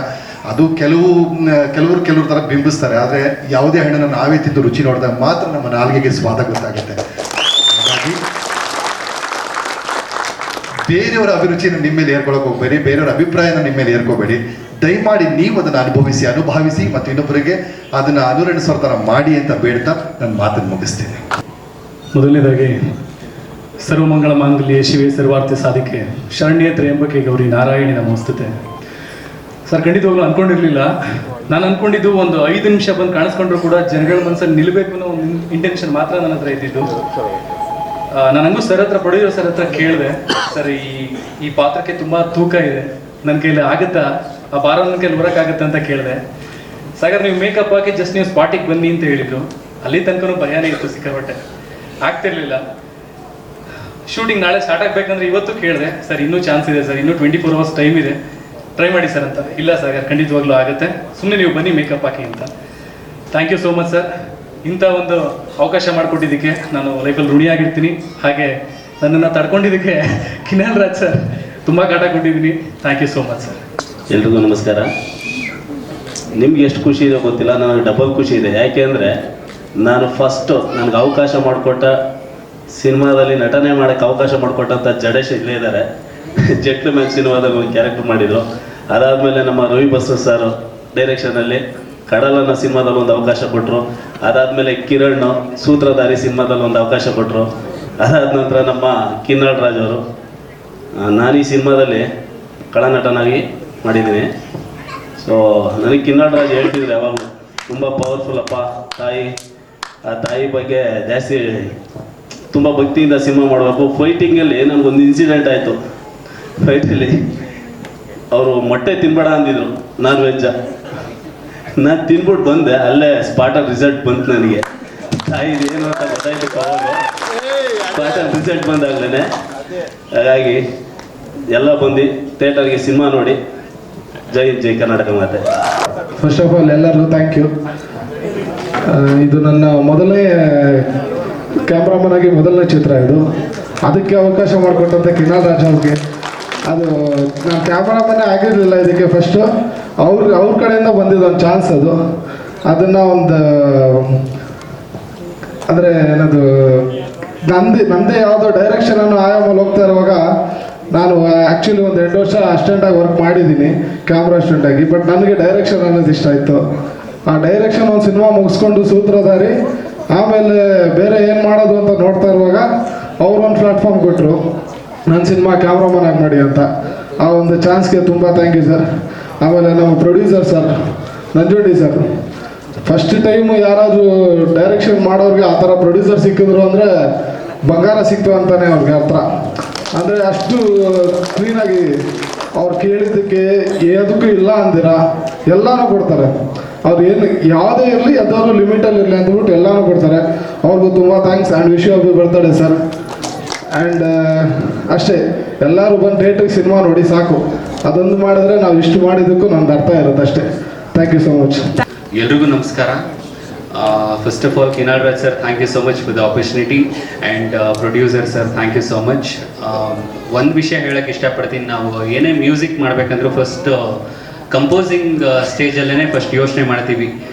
ಅದು ಕೆಲವರು ಥರ ಬಿಂಬಿಸ್ತಾರೆ. ಆದರೆ ಯಾವುದೇ ಹಣ್ಣನ್ನು ನಾವೇ ತಿಂದು ರುಚಿ ನೋಡಿದಾಗ ಮಾತ್ರ ನಮ್ಮ ನಾಲ್ಗೆಗೆ ಸ್ವಾದ ಗೊತ್ತಾಗುತ್ತೆ. ಹಾಗಾಗಿ ಬೇರೆಯವರ ಅಭಿರುಚಿಯನ್ನು ನಿಮ್ಮ ಮೇಲೆ ಏರ್ಕೊಳ್ಳೋಕೆ ಹೋಗಬೇಡಿ, ಬೇರೆಯವರ ಅಭಿಪ್ರಾಯನ ನಿಮ್ಮ ಮೇಲೆ ಏರ್ಕೋಬೇಡಿ. ದಯಮಾಡಿ ನೀವು ಅದನ್ನು ಅನುಭವಿಸಿ ಮತ್ತು ಇನ್ನೊಬ್ಬರಿಗೆ ಅದನ್ನು ಅನುರಣಿಸೋ ಥರ ಮಾಡಿ ಅಂತ ಬೇಡ್ತಾ ನನ್ನ ಮಾತನ್ನು ಮುಗಿಸ್ತೀನಿ. ಮೊದಲನೇದಾಗಿ ಸರ್ವಮಂಗಳ ಮಾಂಗಲ್ಯ ಶಿವೆ ಸರ್ವಾರ್ಥ ಸಾಧಿಕೆ ಶರಣ್ಯ ತ್ರ್ಯಂಬಕೆ ಗೌರಿ ನಾರಾಯಣಿ ನಮೋಸ್ತುತೆ. ಸರ್, ಖಂಡಿತವಾಗ್ಲೂ ಅಂದ್ಕೊಂಡಿರಲಿಲ್ಲ. ನಾನು ಅಂದ್ಕೊಂಡಿದ್ದು ಒಂದು 5 ನಿಮಿಷ ಬಂದು ಕಾಣಿಸ್ಕೊಂಡ್ರು ಕೂಡ ಜನಗಳ ಮನಸ್ಸಲ್ಲಿ ನಿಲ್ಲಬೇಕು ಅನ್ನೋ ಒಂದು ಇಂಟೆನ್ಷನ್ ಮಾತ್ರ ನನ್ನ ಹತ್ರ ಇದ್ದಿದ್ದು. ನಾನು ಹಂಗೂ ಸರ್ ಹತ್ರ, ಪ್ರೊಡ್ಯೂಸರ್ ಸರ್ ಹತ್ರ ಕೇಳಿದೆ, ಸರ್ ಈ ಪಾತ್ರಕ್ಕೆ ತುಂಬ ತೂಕ ಇದೆ, ನನ್ನ ಕೈಲಿ ಆಗುತ್ತಾ, ಆ ಭಾರ ನನ್ನ ಕೈಲಿ ಬರೋಕ್ಕಾಗತ್ತೆ ಅಂತ ಕೇಳಿದೆ. ಸಾಗರ್, ನೀವು ಮೇಕಪ್ ಹಾಕಿ ಜಸ್ಟ್ ನೀವು ಸ್ಪಾಟಿಗೆ ಬನ್ನಿ ಅಂತ ಹೇಳಿದ್ರು. ಅಲ್ಲಿ ತನಕ ಭಯನೇ ಇತ್ತು, ಸಿಕ್ಕಾಪಟ್ಟೆ ಆಗ್ತಿರ್ಲಿಲ್ಲ. ಶೂಟಿಂಗ್ ನಾಳೆ ಸ್ಟಾರ್ಟ್ ಆಗಬೇಕಂದ್ರೆ ಇವತ್ತು ಕೇಳಿದೆ, ಸರ್ ಇನ್ನೂ ಚಾನ್ಸ್ ಇದೆ ಸರ್, ಇನ್ನೂ 24 hours ಟೈಮ್ ಇದೆ, ಟ್ರೈ ಮಾಡಿ ಸರ್ ಅಂತ. ಇಲ್ಲ ಸಾಗರ್, ಖಂಡಿತವಾಗ್ಲೂ ಆಗುತ್ತೆ, ಸುಮ್ಮನೆ ನೀವು ಬನ್ನಿ ಮೇಕಪ್ ಹಾಕಿ ಅಂತ. Thank you so much sir. ಇಂಥ ಒಂದು ಅವಕಾಶ ಮಾಡಿಕೊಟ್ಟಿದ್ದಕ್ಕೆ ನಾನು ಲೈಫಲ್ಲಿ ಋಣಿಯಾಗಿರ್ತೀನಿ. ಹಾಗೆ ನನ್ನನ್ನು ತಡ್ಕೊಂಡಿದ್ದಕ್ಕೆ ಕಿನಾಳ್ ರಾಜ್ ಸರ್ ತುಂಬ ಕಾಟ ಕೊಟ್ಟಿದ್ದೀನಿ. Thank you so much sir. ಎಲ್ರಿಗೂ ನಮಸ್ಕಾರ. ನಿಮ್ಗೆ ಎಷ್ಟು ಖುಷಿ ಇದೆ ಗೊತ್ತಿಲ್ಲ, ನನಗೆ ಡಬಲ್ ಖುಷಿ ಇದೆ. ಯಾಕೆ ಅಂದರೆ ನಾನು ಫಸ್ಟು ನನಗೆ ಅವಕಾಶ ಮಾಡಿಕೊಟ್ಟ ಸಿನಿಮಾದಲ್ಲಿ ನಟನೆ ಮಾಡೋಕ್ಕೆ ಅವಕಾಶ ಮಾಡಿಕೊಟ್ಟಂಥ ಜಡೇಶ್ ಇಲ್ಲೇ ಇದ್ದಾರೆ. ಜೆಂಟ್ಲ್ಮ್ಯಾನ್ ಸಿನಿಮಾದಲ್ಲಿ ಒಂದು ಕ್ಯಾರೆಕ್ಟರ್ ಮಾಡಿದರು. ಅದಾದಮೇಲೆ ನಮ್ಮ ರವಿ ಬಸ್ರು ಸರ್ ಡೈರೆಕ್ಷನಲ್ಲಿ ಕಡಲನ್ನ ಸಿನಿಮಾದಲ್ಲಿ ಒಂದು ಅವಕಾಶ ಕೊಟ್ಟರು. ಅದಾದಮೇಲೆ ಕಿರಣ್ ಸೂತ್ರಧಾರಿ ಸಿನಿಮಾದಲ್ಲಿ ಒಂದು ಅವಕಾಶ ಕೊಟ್ಟರು. ಅದಾದ ನಂತರ ನಮ್ಮ ಕಿನ್ನಾಳ್ ರಾಜ್ ಅವರು. ನಾನು ಈ ಸಿನಿಮಾದಲ್ಲಿ ಕಳನಟನಾಗಿ ಮಾಡಿದ್ದೀನಿ. ಸೊ ನನಗೆ ಕಿನ್ನಾಳ್ ರಾಜ್ ಹೇಳ್ತಿದ್ರು ಯಾವಾಗ, ತುಂಬ ಪವರ್ಫುಲ್ ಅಪ್ಪ ತಾಯಿ, ಆ ತಾಯಿ ಬಗ್ಗೆ ಜಾಸ್ತಿ ತುಂಬ ಭಕ್ತಿಯಿಂದ ಸಿನಿಮಾ ಮಾಡಬೇಕು. ಫೈಟಿಂಗಲ್ಲಿ ನನಗೊಂದು ಇನ್ಸಿಡೆಂಟ್ ಆಯಿತು. ಫೈಟಲ್ಲಿ ಅವರು ಮೊಟ್ಟೆ ತಿನ್ಬೇಡ ಅಂದಿದ್ರು, ನಾನ್ ವೆಜ್ಜ. ನಾನು ತಿನ್ಬಿಟ್ಟು ಬಂದೆ, ಅಲ್ಲೇ ಸ್ಪಾಟಲ್ಲಿ ರಿಸಲ್ಟ್ ಬಂತು ನನಗೆ. ತಾಯಿ ಏನು ಅಂತ ಗೊತ್ತಾಯ್ತು ಅವಾಗ, ಸ್ಪಾಟಲ್ಲಿ ರಿಸಲ್ಟ್ ಬಂದಾಗಲೇ. ಹಾಗಾಗಿ ಎಲ್ಲ ಬಂದು ಥಿಯೇಟರ್ಗೆ ಸಿನಿಮಾ ನೋಡಿ. ಜೈ ಜೈ ಕರ್ನಾಟಕ ಮಾತೆ. ಫಸ್ಟ್ ಆಫ್ ಆಲ್ ಎಲ್ಲರಿಗೂ ಥ್ಯಾಂಕ್ ಯು. ಇದು ನನ್ನ ಮೊದಲನೇ ಕ್ಯಾಮ್ರಾಮನ್ ಆಗಿ ಮೊದಲನೇ ಚಿತ್ರ ಇದು. ಅದಕ್ಕೆ ಅವಕಾಶ ಮಾಡಿಕೊಟ್ಟಂಥ ಕಿನಾಳ್ ರಾಜ್ ಅವ್ರಿಗೆ, ಅದು ನಾನು ಕ್ಯಾಮ್ರಾಮನ್ನೇ ಆಗಿರಲಿಲ್ಲ ಇದಕ್ಕೆ. ಫಸ್ಟು ಅವ್ರ ಕಡೆಯಿಂದ ಬಂದಿದ್ದು ಒಂದು ಚಾನ್ಸ್. ಅದನ್ನು ಒಂದು ಅಂದರೆ ಏನದು ನಂದೇ ಯಾವುದೋ ಡೈರೆಕ್ಷನನ್ನು ಆಯಾಮಲ್ಲಿ ಹೋಗ್ತಾ ಇರುವಾಗ, ನಾನು ಆ್ಯಕ್ಚುಲಿ ಒಂದು 2 ವರ್ಷ ಅಸ್ಟೆಂಟಾಗಿ ವರ್ಕ್ ಮಾಡಿದ್ದೀನಿ, ಕ್ಯಾಮ್ರಾ ಅಸ್ಟೆಂಟಾಗಿ. ಬಟ್ ನನಗೆ ಡೈರೆಕ್ಷನ್ ಅನ್ನೋದು ಇಷ್ಟ ಆಯಿತು. ಆ ಡೈರೆಕ್ಷನ್ ಒಂದು ಸಿನಿಮಾ ಮುಗಿಸ್ಕೊಂಡು ಸೂತ್ರಧಾರಿ, ಆಮೇಲೆ ಬೇರೆ ಏನು ಮಾಡೋದು ಅಂತ ನೋಡ್ತಾ ಇರುವಾಗ ಅವ್ರೊಂದು ಪ್ಲ್ಯಾಟ್ಫಾರ್ಮ್ ಕೊಟ್ಟರು, ನನ್ನ ಸಿನಿಮಾ ಕ್ಯಾಮ್ರಾಮನ್ ಆಗಿ ಮಾಡಿ ಅಂತ. ಆ ಒಂದು ಚಾನ್ಸ್ಗೆ ತುಂಬ ಥ್ಯಾಂಕ್ ಯು ಸರ್. ಆಮೇಲೆ ನಮ್ಮ producer sir Nanjundi sir, first time ಯಾರಾದರೂ ಡೈರೆಕ್ಷನ್ ಮಾಡೋರಿಗೆ ಆ ಥರ ಪ್ರೊಡ್ಯೂಸರ್ ಸಿಕ್ಕಿದ್ರು ಅಂದರೆ ಬಂಗಾರ ಸಿಕ್ತು ಅಂತಲೇ ಅವ್ರಿಗೆ ಅರ್ಥ. ಅಂದರೆ ಅಷ್ಟು ಕ್ಲೀನಾಗಿ ಅವ್ರು ಕೇಳಿದ್ದಕ್ಕೆ ಯಾವುದಕ್ಕೂ ಇಲ್ಲ ಅಂದಿರ ಎಲ್ಲನೂ ಕೊಡ್ತಾರೆ. ಅವ್ರು ಏನು ಯಾವುದೇ ಇರಲಿ ಯಾವ್ದಾದ್ರು ಲಿಮಿಟಲ್ಲಿ ಇರಲಿ ಅಂದ್ಬಿಟ್ಟು ಎಲ್ಲನೂ ಕೊಡ್ತಾರೆ. ಅವ್ರಿಗೂ ತುಂಬ thanks and wish you happy birthday sir. And ಅಷ್ಟೇ, ಎಲ್ಲರೂ ಬಂದು ಥಿಯೇಟ್ರಿಗೆ ಸಿನಿಮಾ ನೋಡಿ ಸಾಕು. ಅದೊಂದು ಮಾಡಿದ್ರೆ ನಾವು ಇಷ್ಟು ಮಾಡಿದ್ದಕ್ಕೂ ನಮ್ದು ಅರ್ಥ ಇರುತ್ತೆ ಅಷ್ಟೇ. Thank you so much. ಎಲ್ರಿಗೂ ನಮಸ್ಕಾರ. First of all Kinal Raj sir, thank you so much for the opportunity. And producer sir, thank you so much. ಒಂದು ವಿಷಯ ಹೇಳೋಕ್ಕೆ ಇಷ್ಟಪಡ್ತೀನಿ, ನಾವು ಏನೇ ಮ್ಯೂಸಿಕ್ ಮಾಡಬೇಕಂದ್ರೂ ಫಸ್ಟ್ ಕಂಪೋಸಿಂಗ್ ಸ್ಟೇಜಲ್ಲೇ ಫಸ್ಟ್ ಯೋಚನೆ ಮಾಡ್ತೀವಿ.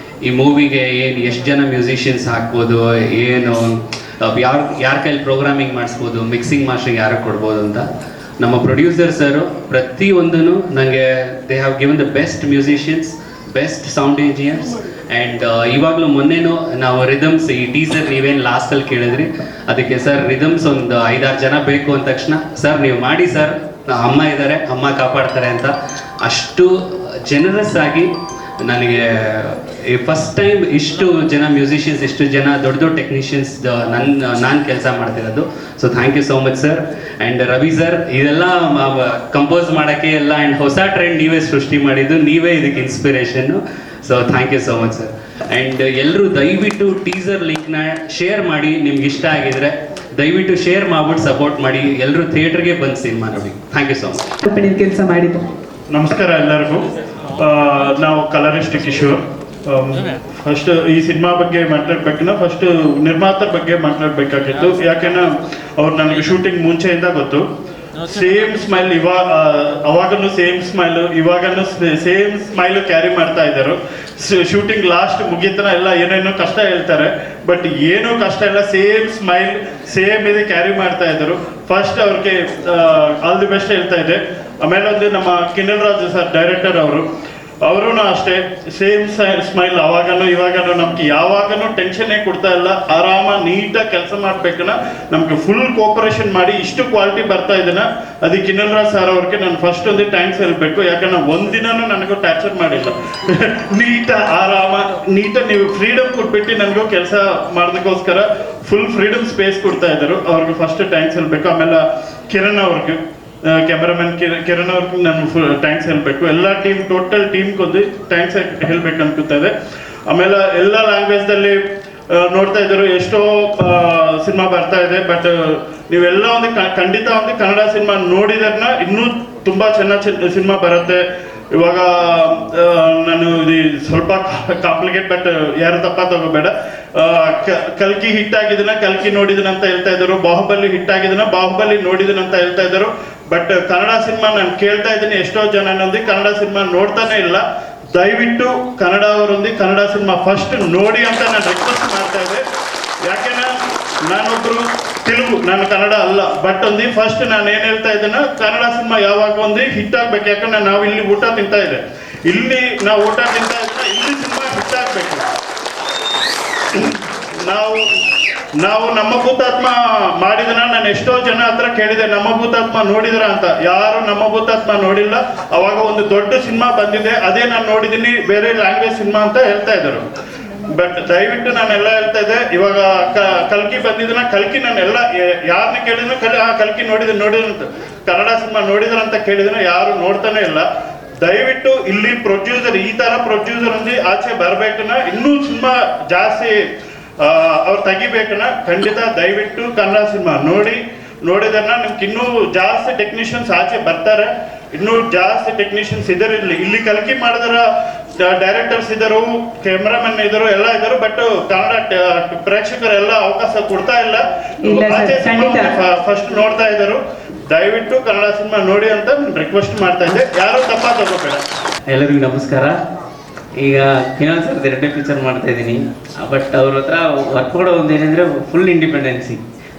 ಈ ಮೂವಿಗೆ ಎಷ್ಟು ಜನ ಮ್ಯೂಸಿಷಿಯನ್ಸ್ ಹಾಕ್ಬೋದು, ಏನು ಯಾರ ಕೈಲಿ ಪ್ರೋಗ್ರಾಮಿಂಗ್ ಮಾಡಿಸ್ಬೋದು, ಮಿಕ್ಸಿಂಗ್ ಮಾಸ್ಟರಿಂಗ್ ಯಾರು ಕೊಡ್ಬೋದು ಅಂತ. ನಮ್ಮ ಪ್ರೊಡ್ಯೂಸರ್ ಸರು ಪ್ರತಿಯೊಂದೂ ನನಗೆ they have given the best musicians, best sound engineers. And ಇವಾಗಲೂ ಮೊನ್ನೆನೂ ನಾವು ರಿದಮ್ಸ್, ಈ ಟೀಸರ್ ನೀವೇನು ಲಾಸ್ಟಲ್ಲಿ ಕೇಳಿದ್ರಿ, ಅದಕ್ಕೆ ಸರ್ ರಿದಮ್ಸ್ ಒಂದು 5-6 ಜನ ಬೇಕು ಅಂದ ತಕ್ಷಣ ಸರ್ ನೀವು ಮಾಡಿ ಸರ್, ಅಮ್ಮ ಇದ್ದಾರೆ, ಅಮ್ಮ ಕಾಪಾಡ್ತಾರೆ ಅಂತ ಅಷ್ಟು ಜನರಸ್ ಆಗಿ ನನಗೆ ಫಸ್ಟ್ ಟೈಮ್ ಇಷ್ಟು ಜನ ಮ್ಯೂಸಿಷಿಯನ್ಸ್, ಇಷ್ಟು ಜನ ದೊಡ್ಡ ದೊಡ್ಡ ಟೆಕ್ನಿಷಿಯನ್ಸ್ ನಾನು ಕೆಲಸ ಮಾಡ್ತಿರೋದು. So thank you so much sir. And Ravi sir, ಇದೆಲ್ಲ ಕಂಪೋಸ್ ಮಾಡೋಕ್ಕೆ ಎಲ್ಲ ಆ್ಯಂಡ್ ಹೊಸ ಟ್ರೆಂಡ್ ನೀವೇ ಸೃಷ್ಟಿ ಮಾಡಿದ್ದು, ನೀವೇ ಇದಕ್ಕೆ inspiration. So thank you so much sir. And ಎಲ್ಲರೂ ದಯವಿಟ್ಟು ಟೀಸರ್ ಲಿಂಕ್ನ ಶೇರ್ ಮಾಡಿ, ನಿಮ್ಗೆ ಇಷ್ಟ ಆಗಿದ್ರೆ ದಯವಿಟ್ಟು ಶೇರ್ ಮಾಡ್ಬಿಟ್ಟು ಸಪೋರ್ಟ್ ಮಾಡಿ. ಎಲ್ಲರೂ ಥಿಯೇಟರ್ಗೆ ಬಂದು ಸಿನಿಮಾ ನೋಡಿ. Thank you so much. ಕೆಲಸ ಮಾಡಿದ್ದು. ನಮಸ್ಕಾರ ಎಲ್ಲರಿಗೂ. ನಾವು ಕಲರಿಸ್ಟ್ ಕಿಶೋರ್. ಫಸ್ಟ್ ಈ ಸಿನಿಮಾ ಬಗ್ಗೆ ಮಾತಾಡ್ಬೇಕನ್ನ ಫಸ್ಟ್ ನಿರ್ಮಾತರ ಬಗ್ಗೆ ಮಾತಾಡಬೇಕಾಗಿತ್ತು. ಯಾಕೆಂದ್ರೆ ಅವ್ರು ನನಗೆ ಶೂಟಿಂಗ್ ಮುಂಚೆಯಿಂದ ಗೊತ್ತು. ಸೇಮ್ ಸ್ಮೈಲ್ ಅವಾಗನು ಸೇಮ್ ಸ್ಮೈಲು, ಇವಾಗನು ಸೇಮ್ ಸ್ಮೈಲು ಕ್ಯಾರಿ ಮಾಡ್ತಾ ಇದ್ದಾರೆ. ಶೂಟಿಂಗ್ ಲಾಸ್ಟ್ ಮುಗಿತನ ಎಲ್ಲ ಏನೇನೋ ಕಷ್ಟ ಹೇಳ್ತಾರೆ, ಬಟ್ ಏನೂ ಕಷ್ಟ ಇಲ್ಲ, ಸೇಮ್ ಸ್ಮೈಲ್ ಸೇಮ್ ಇದೆ ಕ್ಯಾರಿ ಮಾಡ್ತಾ ಇದ್ದರು. ಫಸ್ಟ್ ಅವ್ರಿಗೆ ಆಲ್ ದಿ ಬೆಸ್ಟ್ ಹೇಳ್ತಾ ಇದೆ. ಆಮೇಲೆ ಒಂದು ನಮ್ಮ ಕಿನ್ನಲ್ ರಾಜು ಸರ್ ಡೈರೆಕ್ಟರ್ ಅವರು ಅಷ್ಟೇ ಸೇಮ್ ಸ್ಮೈಲ್, ಅವಾಗನು ಇವಾಗನು ನಮ್ಗೆ ಯಾವಾಗನು ಟೆನ್ಷನ್ನೇ ಕೊಡ್ತಾ ಇಲ್ಲ, ಆರಾಮ ನೀಟಾಗಿ ಕೆಲಸ ಮಾಡ್ಬೇಕನ್ನ ನಮ್ಗೆ ಫುಲ್ ಕೋಪರೇಷನ್ ಮಾಡಿ ಇಷ್ಟು ಕ್ವಾಲಿಟಿ ಬರ್ತಾ ಇದನ್ನ ಅದಕ್ಕೆ ಕಿನ್ನಲ್ ರಾಜ್ ಸರ್ ಅವ್ರಿಗೆ ನಾನು ಫಸ್ಟ್ ಒಂದು ಥ್ಯಾಂಕ್ಸ್ ಹೇಳ್ಬೇಕು. ಯಾಕಂದ್ರೆ ಒಂದಿನೂ ನನಗೂ ಟಾರ್ಚರ್ ಮಾಡಿಲ್ಲ. ಆರಾಮ ನೀಟಾಗಿ ನೀವು ಫ್ರೀಡಮ್ ಕೊಟ್ಬಿಟ್ಟು ನನಗೂ ಕೆಲಸ ಮಾಡೋದಕ್ಕೋಸ್ಕರ ಫುಲ್ ಫ್ರೀಡಮ್ ಸ್ಪೇಸ್ ಕೊಡ್ತಾ ಇದ್ರು. ಅವ್ರಿಗೆ ಫಸ್ಟ್ ಥ್ಯಾಂಕ್ಸ್ ಹೇಳ್ಬೇಕು. ಆಮೇಲೆ ಕಿರಣ್ ಅವ್ರಿಗೆ, ಕ್ಯಾಮ್ರಾಮನ್ ಕಿರಣ್ ಅವ್ರಿಗೆ ನಾನು ಥ್ಯಾಂಕ್ಸ್ ಹೇಳ್ಬೇಕು. ಎಲ್ಲ ಟೀಮ್, ಟೋಟಲ್ ಟೀಮ್ಗೊಂದು ಥ್ಯಾಂಕ್ಸ್ ಹೇಳ್ಬೇಕು ಅನ್ಕೋತಾ ಇದೆ. ಆಮೇಲೆ ಎಲ್ಲ ಲ್ಯಾಂಗ್ವೇಜ್ದಲ್ಲಿ ನೋಡ್ತಾ ಇದ್ರು, ಎಷ್ಟೋ ಸಿನಿಮಾ ಬರ್ತಾ ಇದೆ, ಬಟ್ ನೀವೆಲ್ಲ ಒಂದು ಖಂಡಿತ ಒಂದು ಕನ್ನಡ ಸಿನಿಮಾ ನೋಡಿದ್ರನ್ನ ಇನ್ನೂ ತುಂಬಾ ಚೆನ್ನಾಗಿ ಸಿನಿಮಾ ಬರುತ್ತೆ. ಇವಾಗ ನಾನು ಇದು ಸ್ವಲ್ಪ ಕಾಂಪ್ಲಿಕೇಟ್, ಬಟ್ ಯಾರು ತಪ್ಪ ತಗೋಬೇಡ. ಕಲ್ಕಿ ಹಿಟ್ ಆಗಿದನ ಕಲ್ಕಿ ನೋಡಿದನ ಅಂತ ಹೇಳ್ತಾ ಇದ್ರು, ಬಾಹುಬಲಿ ಹಿಟ್ ಆಗಿದನ ಬಾಹುಬಲಿ ನೋಡಿದನ ಅಂತ ಹೇಳ್ತಾ ಇದ್ರು. ಬಟ್ ಕನ್ನಡ ಸಿನಿಮಾ ನಾನು ಕೇಳ್ತಾ ಇದ್ದೀನಿ, ಎಷ್ಟೋ ಜನ ಕನ್ನಡ ಸಿನಿಮಾ ನೋಡ್ತಾನೆ ಇಲ್ಲ. ದಯವಿಟ್ಟು ಕನ್ನಡ ಅವರೊಂದಿಗೆ ಕನ್ನಡ ಸಿನಿಮಾ ಫಸ್ಟ್ ನೋಡಿ ಅಂತ ನಾನು ರಿಕ್ವೆಸ್ಟ್ ಮಾಡ್ತಾ ಇದ್ದೆ. ಯಾಕೆಂದ್ರೆ ನಾನೊಬ್ರು ತೆಲುಗು, ನಾನು ಕನ್ನಡ ಅಲ್ಲ, ಬಟ್ ಫಸ್ಟ್ ನಾನು ಏನ್ ಹೇಳ್ತಾ ಇದ್ದೇನೆ, ಕನ್ನಡ ಸಿನಿಮಾ ಯಾವಾಗ ಹಿಟ್ ಆಗ್ಬೇಕು. ಯಾಕಂದ್ರೆ ನಾವು ಇಲ್ಲಿ ಊಟ ತಿಂತಾ ಇದೆ, ಇಲ್ಲಿ ನಾವು ಊಟ ತಿಂತಾ ಇದ್ರೆ ಇಲ್ಲಿ ಸಿನಿಮಾ ಹಿಟ್ ಆಗ್ಬೇಕು. ನಾವು ನಮ್ಮ ಭೂತಾತ್ಮ ಮಾಡಿದನ ನಾನು ಎಷ್ಟೋ ಜನ ಹತ್ರ ಕೇಳಿದೆ, ನಮ್ಮ ಭೂತಾತ್ಮ ನೋಡಿದ್ರ ಅಂತ. ಯಾರು ನಮ್ಮ ಭೂತಾತ್ಮ ನೋಡಿಲ್ಲ. ಅವಾಗ ಒಂದು ದೊಡ್ಡ ಸಿನಿಮಾ ಬಂದಿದೆ, ಅದೇ ನಾನು ನೋಡಿದೀನಿ, ಬೇರೆ ಲ್ಯಾಂಗ್ವೇಜ್ ಸಿನಿಮಾ ಅಂತ ಹೇಳ್ತಾ ಇದ್ರು. ಬಟ್ ದಯವಿಟ್ಟು ನಾನೆಲ್ಲ ಹೇಳ್ತಾ ಇದ್ದೆ, ಇವಾಗ ಕಲ್ಕಿ ಬಂದಿದ್ದನ ಕಲ್ಕಿ ನಾನೆಲ್ಲ ಯಾರನ್ನ ಕೇಳಿದ್ರು ಕಲ್ಕಿ ನೋಡಿದ್ರೆ ಅಂತ, ಕನ್ನಡ ಸಿನಿಮಾ ನೋಡಿದ್ರ ಅಂತ ಕೇಳಿದ್ರೆ ಯಾರು ನೋಡ್ತಾನೆ ಇಲ್ಲ. ದಯವಿಟ್ಟು ಇಲ್ಲಿ ಪ್ರೊಡ್ಯೂಸರ್, ಈ ತರ ಪ್ರೊಡ್ಯೂಸರ್ ಆಚೆ ಬರ್ಬೇಕನ್ನ, ಇನ್ನೂ ಸಿನಿಮಾ ಜಾಸ್ತಿ ಅವ್ರು ತೆಗಿಬೇಕನ್ನ, ಖಂಡಿತ ದಯವಿಟ್ಟು ಕನ್ನಡ ಸಿನಿಮಾ ನೋಡಿದನ್ನ ನಿಮ್ಗೆ ಇನ್ನೂ ಜಾಸ್ತಿ ಟೆಕ್ನಿಷಿಯನ್ಸ್ ಆಚೆ ಬರ್ತಾರೆ. ಇನ್ನೂ ಜಾಸ್ತಿ ಟೆಕ್ನಿಷಿಯನ್ಸ್ ಇದ್ದಾರೆ. ಇಲ್ಲಿ ಕಲ್ಕಿ ಮಾಡಿದ್ರ ಡೈರೆಕ್ಟರ್ಸ್ ಇದ್ದರು, ಕ್ಯಾಮ್ರಾಮನ್ ಇದ್ರು, ಎಲ್ಲ ಇದ್ರು. ಬಟ್ ಕನ್ನಡ ಪ್ರೇಕ್ಷಕರೆಲ್ಲ ಅವಕಾಶ ಕೊಡ್ತಾ ಇಲ್ಲ. ಫಸ್ಟ್ ನೋಡ್ತಾ ಇದ್ರು. ದಯವಿಟ್ಟು ಕನ್ನಡ ಸಿನಿಮಾ ನೋಡಿ ಅಂತ ರಿಕ್ವೆಸ್ಟ್ ಮಾಡ್ತಾ ಇದ್ದೆ, ಯಾರು ತಪ್ಪ ತಗೋಬೇಡ. ಎಲ್ಲರಿಗೂ ನಮಸ್ಕಾರ. ಈಗ ಕಿನ್ನಲ್ ಸರ್ 2 ಪಿಕ್ಚರ್ ಮಾಡ್ತಾ ಇದ್ದೀನಿ, ಬಟ್ ಅವ್ರ ಹತ್ರ ವರ್ಕ್ ಕೊಡೋ ಒಂದು ಏನಂದರೆ ಫುಲ್ ಇಂಡಿಪೆಂಡೆನ್ಸಿ.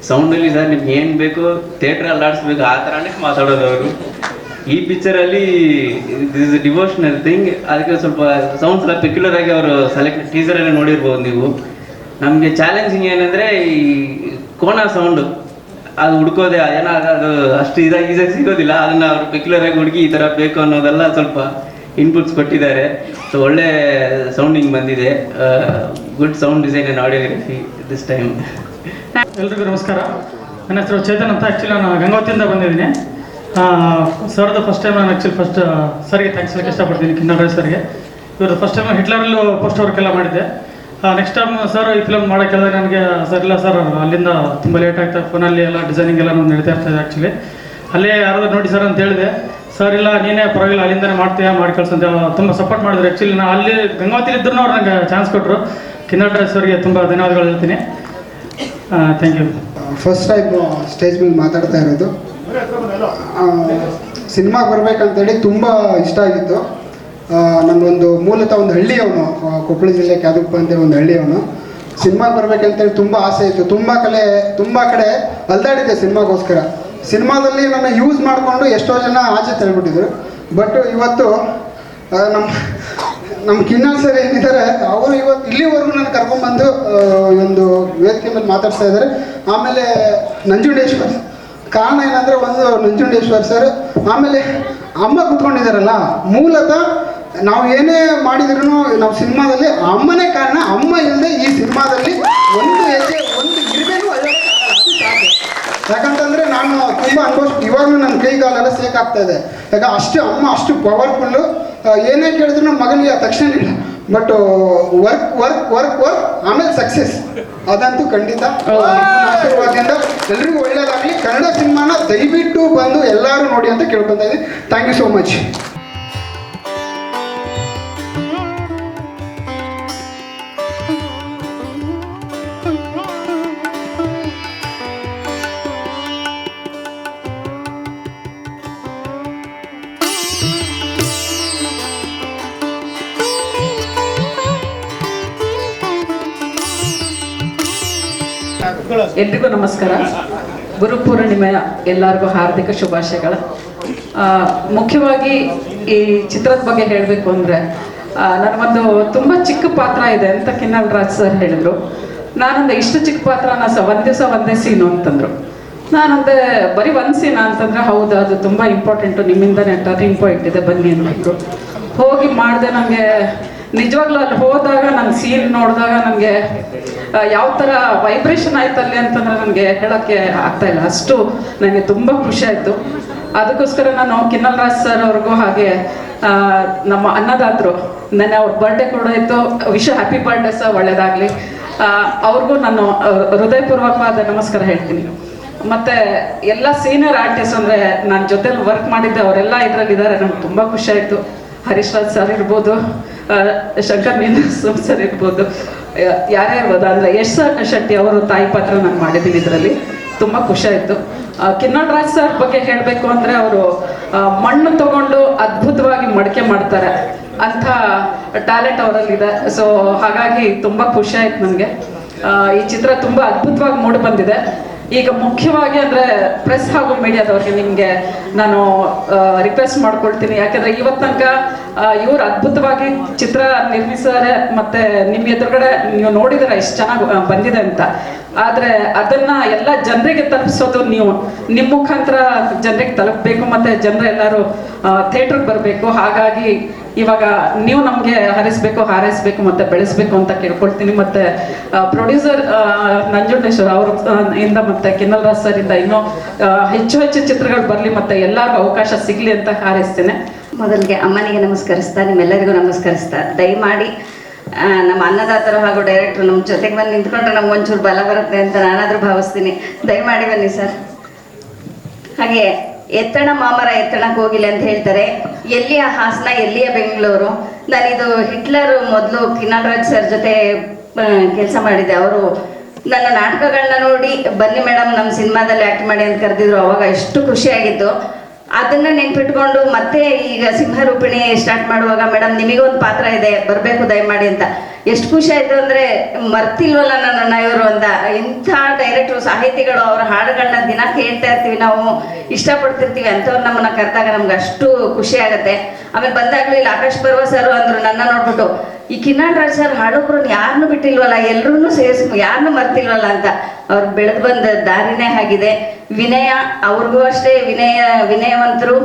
ಸೌಂಡಲ್ಲಿ ಸರ್ ನಿಮ್ಗೆ ಏನು ಬೇಕು ಥಿಯೇಟ್ರ್ ಅಲ್ಲಾಡಿಸ್ಬೇಕು ಆ ಥರನೇ ಮಾತಾಡೋದು ಅವರು. ಈ ಪಿಕ್ಚರಲ್ಲಿ ದಿಸ್ ಇಸ್ ಡಿವೋಷನಲ್ ಥಿಂಗ್, ಅದಕ್ಕೆ ಸ್ವಲ್ಪ ಸೌಂಡ್ಸ್ ಎಲ್ಲ ಪೆಕ್ಯುಲರ್ ಆಗಿ ಅವರು ಸೆಲೆಕ್ಟ್ ಟೀಸರಲ್ಲಿ ನೋಡಿರ್ಬೋದು ನೀವು. ನಮಗೆ ಚಾಲೆಂಜಿಂಗ್ ಏನಂದರೆ ಈ ಕೋಣ ಸೌಂಡು ಅದು ಹುಡ್ಕೋದೆ, ಏನೋ ಅದು ಅಷ್ಟು ಈಸಾಗಿ ಸಿಗೋದಿಲ್ಲ. ಅದನ್ನು ಅವರು ಪೆಕ್ಯುಲರ್ ಆಗಿ ಹುಡುಕಿ ಈ ಥರ ಬೇಕು ಅನ್ನೋದೆಲ್ಲ ಸ್ವಲ್ಪ ಇನ್ಪುಟ್ಸ್ ಕೊಟ್ಟಿದ್ದಾರೆ. ಸೊ ಒಳ್ಳೆ ಸೌಂಡಿಂಗ್ ಬಂದಿದೆ. Good sound design and audiography this time. ಎಲ್ರಿಗೂ ನಮಸ್ಕಾರ. ನನ್ನ ಹೆಸರು ಚೇತನ್ ಅಂತ. ಆ್ಯಕ್ಚುಲಿ ನಾನು ಗಂಗಾವತಿಯಿಂದ ಬಂದಿದ್ದೀನಿ. ಸರ್ದು ಫಸ್ಟ್ ಟೈಮ್ ನಾನು ಫಸ್ಟ್ ಸರ್ಗೆ ಥ್ಯಾಂಕ್ಸ್ ಹೇಳಕ್ಕೆ ಇಷ್ಟಪಡ್ತೀನಿ, ಕಿನ್ನಲ್ ರಾಜ್ ಸರ್ಗೆ. ಇವ್ರದ್ದು ಫಸ್ಟ್ ಟೈಮ್ ಹಿಟ್ಲರಲ್ಲೂ ಪೋಸ್ಟ್ ವರ್ಕೆಲ್ಲ ಮಾಡಿದ್ದೆ. ನೆಕ್ಸ್ಟ್ ಟೈಮ್ ಸರ್ ಈ ಫಿಲಮ್ ಮಾಡೋಕ್ಕೆ ಹೇಳಿದಾಗ ನನಗೆ ಸರ್ ಇಲ್ಲ ಸರ್ ಅಲ್ಲಿಂದ ತುಂಬ ಲೇಟ್ ಆಗ್ತದೆ, ಫೋನಲ್ಲಿ ಎಲ್ಲ ಡಿಸೈನಿಂಗ್ ಎಲ್ಲ ನಡೀತಾ ಇರ್ತದೆ. ಆ್ಯಕ್ಚುಲಿ ಅಲ್ಲೇ ಯಾರಾದ್ರೂ ನೋಡಿ ಸರ್ ಅಂತ ಹೇಳಿದೆ. ಸರ್ ಇಲ್ಲ ನೀನೇ ಪರವಾಗಿಲ್ಲ ಅಲ್ಲಿಂದನೇ ಮಾಡ್ತೀಯಾ ಮಾಡಿ ಕಳ್ಸಂತ ತುಂಬ ಸಪೋರ್ಟ್ ಮಾಡಿದ್ರು. ಆ್ಯಕ್ಚುಲಿ ನಾನು ಅಲ್ಲಿ ಗಂಗಾವತಿಲಿ ಇದ್ರೂ ಅವ್ರು ನನಗೆ ಚಾನ್ಸ್ ಕೊಟ್ಟರು. ಕಿನ್ನಲ್ ರಾಜ್ ಸರ್ಗೆ ತುಂಬ ಧನ್ಯವಾದಗಳು ಹೇಳ್ತೀನಿ. Thank you. First time stage ಮೇಲೆ ಮಾತಾಡ್ತಾ ಇರೋದು. ಸಿನಿಮಾಗೆ ಬರ್ಬೇಕಂತೇಳಿ ತುಂಬ ಇಷ್ಟ ಆಗಿತ್ತು. ನನ್ನೊಂದು ಮೂಲತಃ ಒಂದು ಹಳ್ಳಿಯವನು, ಕೊಪ್ಪಳ ಜಿಲ್ಲೆ ಕ್ಯಾದುಪ್ಪ ಅಂತೇಳಿ ಒಂದು ಹಳ್ಳಿಯವನು. ಸಿನಿಮಾಗೆ ಬರ್ಬೇಕಂತೇಳಿ ತುಂಬ ಆಸೆ ಇತ್ತು. ತುಂಬ ಕಡೆ ಅಲ್ದಾಡಿದ್ದೆ ಸಿನಿಮಾಗೋಸ್ಕರ. ಸಿನಿಮಾದಲ್ಲಿ ನನ್ನ ಯೂಸ್ ಮಾಡಿಕೊಂಡು ಎಷ್ಟೋ ಜನ ಆಚೆ ತಳ್ಳಿಬಿಟ್ಟಿದ್ರು. ಬಟ್ ಇವತ್ತು ನಮ್ಮ ಕಿನ್ನಲ್ ಸರ್ ಏನಿದ್ದಾರೆ ಅವರು ಇವತ್ತು ಇಲ್ಲಿವರೆಗೂ ನಾನು ಕರ್ಕೊಂಡ್ಬಂದು ಒಂದು ವೇದಿಕೆ ಮೇಲೆ ಮಾತಾಡ್ತಾ ಇದ್ದಾರೆ. ಆಮೇಲೆ ನಂಜುಂಡೇಶ್ವರ್, ಕಾರಣ ಏನಂದರೆ ಒಂದು ನಂಜುಂಡೇಶ್ವರ್ ಸರ್, ಆಮೇಲೆ ಅಮ್ಮ ಕೂತ್ಕೊಂಡಿದ್ದಾರಲ್ಲ, ಮೂಲತಃ ನಾವು ಏನೇ ಮಾಡಿದ್ರು ನಾವು ಸಿನಿಮಾದಲ್ಲಿ ಅಮ್ಮನೇ ಕಾರಣ. ಅಮ್ಮ ಇಲ್ಲದೆ ಈ ಸಿನಿಮಾದಲ್ಲಿ ಒಂದು ಹೆಜ್ಜೆ ಒಂದು ಇರಬೇಕು ಅಲ್ಲೋಕ್ಕಾಗಲ್ಲ, ಅದು ಸಾಧ್ಯ. ಯಾಕಂತಂದರೆ ನಾನು ತುಂಬ ಅನುಭವಿಸ್ಬಿಟ್ಟು ಇವಾಗಲೂ ನನ್ನ ಕೈಗಾಲೆಲ್ಲ ಸೇಕ್ ಆಗ್ತಾ ಇದೆ. ಯಾಕೆ ಅಷ್ಟು ಅಮ್ಮ ಅಷ್ಟು ಪವರ್ಫುಲ್ಲು. ಏನೇ ಕೇಳಿದ್ರು ನಮ್ಮ ಮಗನಿಗೆ ತಕ್ಷಣ ಇಲ್ಲ, but work work work work ಆಮೇಲೆ ಸಕ್ಸಸ್ ಅದಂತೂ ಖಂಡಿತ. ಆಶೀರ್ವಾದದಿಂದ ಎಲ್ರಿಗೂ ಒಳ್ಳೆಯದಾಗಲಿ. ಕನ್ನಡ ಸಿನಿಮಾನ ದಯವಿಟ್ಟು ಬಂದು ಎಲ್ಲರೂ ನೋಡಿ ಅಂತ ಕೇಳ್ಕೊತಾ ಇದ್ದೀನಿ. Thank you so much. ಎಲ್ರಿಗೂ ನಮಸ್ಕಾರ. ಗುರುಪೂರ್ಣಿಮೆಯ ಎಲ್ಲರಿಗೂ ಹಾರ್ದಿಕ ಶುಭಾಶಯಗಳು. ಮುಖ್ಯವಾಗಿ ಈ ಚಿತ್ರದ ಬಗ್ಗೆ ಹೇಳಬೇಕು ಅಂದರೆ ನನಗೊಂದು ತುಂಬ ಚಿಕ್ಕ ಪಾತ್ರ ಇದೆ ಅಂತ ಕಿನ್ನಲ್ ರಾಜ್ ಸರ್ ಹೇಳಿದರು. ನಾನೊಂದು ಇಷ್ಟು ಚಿಕ್ಕ ಪಾತ್ರನ ಒಂದು ದಿವಸ ಒಂದೇ ಸೀನು ಅಂತಂದರು. ನಾನೊಂದೇ ಬರೀ ಒಂದು ಸೀನ ಅಂತಂದರೆ ಹೌದು, ಅದು ತುಂಬ ಇಂಪಾರ್ಟೆಂಟು, ನಿಮ್ಮಿಂದನೇ ಟರ್ನಿಂಗ್ ಪಾಯಿಂಟ್ ಇದೆ ಬನ್ನಿ ಅಂತಂದರು. ಹೋಗಿ ಮಾಡಿದೆ. ನನಗೆ ನಿಜವಾಗ್ಲೂ ಅಲ್ಲಿ ಹೋದಾಗ ನನ್ನ ಸೀನ್ ನೋಡಿದಾಗ ನನಗೆ ಯಾವ ಥರ ವೈಬ್ರೇಷನ್ ಆಯ್ತಲ್ಲಿ ಅಂತಂದರೆ ನನಗೆ ಹೇಳೋಕ್ಕೆ ಆಗ್ತಾಯಿಲ್ಲ. ಅಷ್ಟು ನನಗೆ ತುಂಬ ಖುಷಿ ಆಯಿತು. ಅದಕ್ಕೋಸ್ಕರ ನಾನು ಕಿನ್ನಲ್ ರಾಜ್ ಸರ್ ಅವ್ರಿಗೂ ಹಾಗೆ ನಮ್ಮ ಅನ್ನದಾತರು ನೆನ್ನೆ ಅವ್ರ ಬರ್ಡೇ ಕೂಡ ಇತ್ತು. ಹ್ಯಾಪಿ ಬರ್ಡೇ ಸರ್, ಒಳ್ಳೆಯದಾಗಲಿ. ಅವ್ರಿಗೂ ನಾನು ಹೃದಯಪೂರ್ವಕವಾದ ನಮಸ್ಕಾರ ಹೇಳ್ತೀನಿ. ಮತ್ತು ಎಲ್ಲ ಸೀನಿಯರ್ ಆರ್ಟಿಸ್ಟ್ ಅಂದರೆ ನನ್ನ ಜೊತೆಲಿ ವರ್ಕ್ ಮಾಡಿದ್ದೆ ಅವರೆಲ್ಲ ಇದರಲ್ಲಿದ್ದಾರೆ. ನನಗೆ ತುಂಬ ಖುಷಿ ಆಯಿತು. ಹರೀಶ್ ರಾಜ್ ಸರ್ ಇರ್ಬೋದು, ಶಂಕರ್ ನೀನಾಸಂ ಸರ್ ಇರ್ಬೋದು, ಯಾರೇ ಇರ್ಬೋದು. ಅಂದರೆ ಯಶ್ ಶೆಟ್ಟಿ ಅವರು ತಾಯಿ ಪಾತ್ರ ನಾನು ಮಾಡಿದ್ದೀನಿ ಇದರಲ್ಲಿ. ತುಂಬ ಖುಷಿ ಆಯಿತು. ಕಿನ್ನಲ್ ರಾಜ್ ಸರ್ ಬಗ್ಗೆ ಹೇಳಬೇಕು ಅಂದರೆ ಅವರು ಮಣ್ಣು ತಗೊಂಡು ಅದ್ಭುತವಾಗಿ ಮಡಿಕೆ ಮಾಡ್ತಾರೆ ಅಂಥ ಟ್ಯಾಲೆಂಟ್ ಅವರಲ್ಲಿದೆ. ಸೊ ಹಾಗಾಗಿ ತುಂಬ ಖುಷಿ ಆಯ್ತು ನನಗೆ. ಈ ಚಿತ್ರ ತುಂಬ ಅದ್ಭುತವಾಗಿ ಮೂಡಿ ಬಂದಿದೆ. ಈಗ ಮುಖ್ಯವಾಗಿ ಅಂದರೆ ಪ್ರೆಸ್ ಹಾಗೂ ಮೀಡಿಯಾದವ್ರಿಗೆ ನಿಮಗೆ ನಾನು ರಿಕ್ವೆಸ್ಟ್ ಮಾಡ್ಕೊಳ್ತೀನಿ. ಯಾಕೆಂದರೆ ಇವತ್ತು ತನಕ ಇವರು ಅದ್ಭುತವಾಗಿ ಚಿತ್ರ ನಿರ್ಮಿಸಿದ್ದಾರೆ, ಮತ್ತು ನಿಮ್ಮ ಎದುರುಗಡೆ ನೀವು ನೋಡಿದರೆ ಎಷ್ಟು ಚೆನ್ನಾಗಿ ಬಂದಿದೆ ಅಂತ. ಆದರೆ ಅದನ್ನು ಎಲ್ಲ ಜನರಿಗೆ ತಲುಪಿಸೋದು ನೀವು ನಿಮ್ಮ ಮುಖಾಂತರ ಜನರಿಗೆ ತಲುಪಬೇಕು, ಮತ್ತು ಜನರು ಎಲ್ಲರೂ ಥಿಯೇಟ್ರಿಗೆ ಬರಬೇಕು. ಹಾಗಾಗಿ ಇವಾಗ ನೀವು ನಮಗೆ ಹಾರೈಸಬೇಕು ಮತ್ತು ಬೆಳೆಸಬೇಕು ಅಂತ ಕೇಳ್ಕೊಳ್ತೀನಿ. ಮತ್ತು ಪ್ರೊಡ್ಯೂಸರ್ ನಂಜುಂಡೇಶ್ವರ್ ಅವ್ರ ಇಂದ ಮತ್ತು ಕಿನ್ನಲ್ ರಾಜ್ ಸರ್ ಇಂದ ಇನ್ನೂ ಹೆಚ್ಚು ಚಿತ್ರಗಳು ಬರಲಿ ಮತ್ತು ಎಲ್ಲರಿಗೂ ಅವಕಾಶ ಸಿಗಲಿ ಅಂತ ಹಾರೈಸ್ತೇನೆ. ಮೊದಲಿಗೆ ಅಮ್ಮನಿಗೆ ನಮಸ್ಕರಿಸ್ತಾ, ನಿಮ್ಮೆಲ್ಲರಿಗೂ ನಮಸ್ಕರಿಸ್ತಾ, ದಯಮಾಡಿ ನಮ್ಮ ಅನ್ನದಾತರು ಹಾಗೂ ಡೈರೆಕ್ಟ್ರು ನಮ್ಮ ಜೊತೆಗೆ ಬಂದು ನಿಂತ್ಕೊಂಡ್ರೆ ನಮ್ಗೆ ಒಂಚೂರು ಬಲ ಬರುತ್ತೆ ಅಂತ ನಾನಾದರೂ ಭಾವಿಸ್ತೀನಿ. ದಯಮಾಡಿ ಬನ್ನಿ ಸರ್. ಹಾಗೆ ಎತ್ತಣ ಮಾಮರ ಎತ್ತಣಕ್ಕೆ ಹೋಗಿಲ್ಲ ಅಂತ ಹೇಳ್ತಾರೆ. ಎಲ್ಲಿಯ ಹಾಸನ, ಎಲ್ಲಿಯ ಬೆಂಗಳೂರು. ನಾನಿದು ಹಿಟ್ಲರ್ ಮೊದಲು ಕಿನ್ನಲ್ ರಾಜ್ ಸರ್ ಜೊತೆ ಕೆಲಸ ಮಾಡಿದ್ದೆ. ಅವರು ನನ್ನ ನಾಟಕಗಳನ್ನ ನೋಡಿ ಬನ್ನಿ ಮೇಡಮ್ ನಮ್ಮ ಸಿನಿಮಾದಲ್ಲಿ ಆ್ಯಕ್ಟ್ ಮಾಡಿ ಅಂತ ಕರೆದಿದ್ರು. ಅವಾಗ ಎಷ್ಟು ಖುಷಿಯಾಗಿತ್ತು. ಅದನ್ನು ನೆನ್ಪಿಟ್ಕೊಂಡು ಮತ್ತೆ ಈಗ ಸಿಂಹರೂಪಿಣಿ ಸ್ಟಾರ್ಟ್ ಮಾಡುವಾಗ ಮೇಡಮ್ ನಿಮಗೊಂದು ಪಾತ್ರ ಇದೆ, ಬರಬೇಕು ದಯಮಾಡಿ ಅಂತ ಎಷ್ಟು ಖುಷಿ ಆಯಿತು ಅಂದರೆ ಮರ್ತಿಲ್ವಲ್ಲ ನನ್ನನ್ನು ಇವರು ಅಂತ. ಇಂಥ ಡೈರೆಕ್ಟ್ರು, ಸಾಹಿತಿಗಳು ಅವರ ಹಾಡುಗಳನ್ನ ದಿನ ಕೇಳ್ತಾ ಇರ್ತೀವಿ, ನಾವು ಇಷ್ಟಪಡ್ತಿರ್ತೀವಿ. ಅಂಥವ್ರು ನಮ್ಮನ್ನು ಕರೆದಾಗ ನಮ್ಗೆ ಅಷ್ಟು ಖುಷಿ ಆಗುತ್ತೆ. ಆಮೇಲೆ ಬಂದಾಗಲೂ ಇಲ್ಲಿ ಆಕಾಶ್ ಪರ್ವ ಸರ್ ಅಂದರು ನನ್ನ ನೋಡ್ಬಿಟ್ಟು, ಈ ಕಿನ್ನಲ್ ರಾಜ್ ಸರ್ ಹಾಡೋಬ್ರನ್ನ ಯಾರನ್ನೂ ಬಿಟ್ಟಿಲ್ವಲ್ಲ, ಎಲ್ಲರೂ ಸೇರಿಸಿ ಯಾರನ್ನೂ ಮರ್ತಿಲ್ವಲ್ಲ ಅಂತ. ಅವ್ರು ಬೆಳೆದು ಬಂದ ದಾರಿನೇ ಆಗಿದೆ. ವಿನಯ ಅವ್ರಿಗೂ ಅಷ್ಟೇ, ವಿನಯವಂತರು.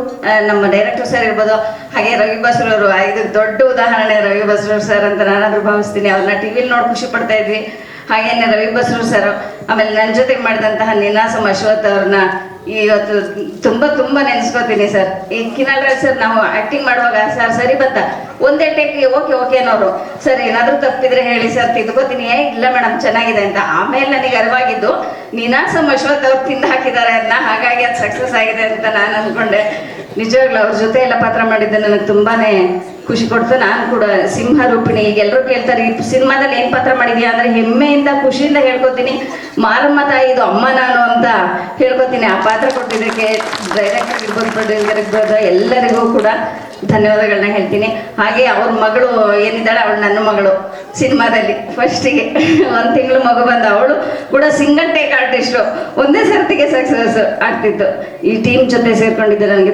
ನಮ್ಮ ಡೈರೆಕ್ಟರ್ ಸರ್ ಇರ್ಬೋದು, ಹಾಗೆ ರವಿ ಬಸ್ರವರು. ಇದಕ್ಕೆ ದೊಡ್ಡ ಉದಾಹರಣೆ ರವಿ ಬಸ್ರೂರ್ ಸರ್ ಅಂತ ನಾನಾದರೂ ಭಾವಿಸ್ತೀನಿ. ಅವ್ರನ್ನ ಟಿ ವಿಲಿ ನೋಡಿ ಖುಷಿ ಪಡ್ತಾ ಇದ್ವಿ. ಹಾಗೇನೆ ರವಿ ಬಸ್ರೂರ್ ಸರ್, ಆಮೇಲೆ ನನ್ನ ಜೊತೆಗೆ ಮಾಡಿದಂತಹ ನೀನಾಸಂ ಅಶ್ವಥ್ ಅವ್ರನ್ನ ಇವತ್ತು ತುಂಬ ನೆನೆಸ್ಕೋತೀನಿ ಸರ್. ಈ ಕಿನ್ನಲ್ ರಾಜ್ ಸರ್ ನಾವು ಆ್ಯಕ್ಟಿಂಗ್ ಮಾಡುವಾಗ ಸರ್ ಸರಿ ಬಂತ ಒಂದೇ ಟೇಕ್ಗೆ ಓಕೆ ಅನ್ನೋರು, ಸರ್ ಏನಾದರೂ ತಪ್ಪಿದ್ರೆ ಹೇಳಿ ಸರ್ ತಿದ್ಕೋತೀನಿ. ಇಲ್ಲ ಮೇಡಮ್ ಚೆನ್ನಾಗಿದೆ ಅಂತ. ಆಮೇಲೆ ನನಗೆ ಅರಿವಾಗಿದ್ದು ನೀನಾಸಂ ಅಶ್ವಥ್ ಅವ್ರು ತಿಂದು ಹಾಕಿದ್ದಾರೆ ಅದನ್ನ, ಹಾಗಾಗಿ ಅದು ಸಕ್ಸಸ್ ಆಗಿದೆ ಅಂತ ನಾನು ಅಂದ್ಕೊಂಡೆ. ನಿಜವಾಗ್ಲೂ ಅವ್ರ ಜೊತೆ ಎಲ್ಲ ಪಾತ್ರ ಮಾಡಿದ್ದು ನನಗೆ ತುಂಬಾ ಖುಷಿ ಕೊಡ್ತು. ನಾನು ಕೂಡ ಸಿಂಹರೂಪಿಣಿ, ಈಗ ಎಲ್ಲರೂ ಕೇಳ್ತಾರೆ ಈ ಸಿನಿಮಾದಲ್ಲಿ ಏನು ಪಾತ್ರ ಮಾಡಿದ್ಯಾ ಅಂದರೆ ಹೆಮ್ಮೆಯಿಂದ ಖುಷಿಯಿಂದ ಹೇಳ್ಕೊತೀನಿ. ಮಾರಮ್ಮ ತಾಯಿ ಇದು ಅಮ್ಮ ನಾನು ಅಂತ ಹೇಳ್ಕೊತೀನಿ. ಆ ಪಾತ್ರ ಕೊಟ್ಟಿದ್ದಕ್ಕೆ ಡೈರೆಕ್ಟರ್ ಇರ್ಬೋದು, ಪ್ರೊಡ್ಯೂಸರ್ ಇರ್ಬೋದು, ಎಲ್ಲರಿಗೂ ಕೂಡ ಧನ್ಯವಾದಗಳನ್ನ ಹೇಳ್ತೀನಿ. ಹಾಗೆ ಅವ್ರ ಮಗಳು ಏನಿದ್ದಾಳೆ ಅವಳು ನನ್ನ ಮಗಳು ಸಿನಿಮಾದಲ್ಲಿ ಫಸ್ಟಿಗೆ 1 ತಿಂಗಳು ಮಗು ಬಂದ ಅವಳು ಕೂಡ ಸಿಂಗಲ್ ಟೇಕ್ ಆರ್ಟಿಸ್ಟು, ಒಂದೇ ಸರ್ತಿಗೆ ಸಕ್ಸಸ್ ಆಗ್ತಿತ್ತು. ಈ ಟೀಮ್ ಜೊತೆ ಸೇರ್ಕೊಂಡಿದ್ದು ನನಗೆ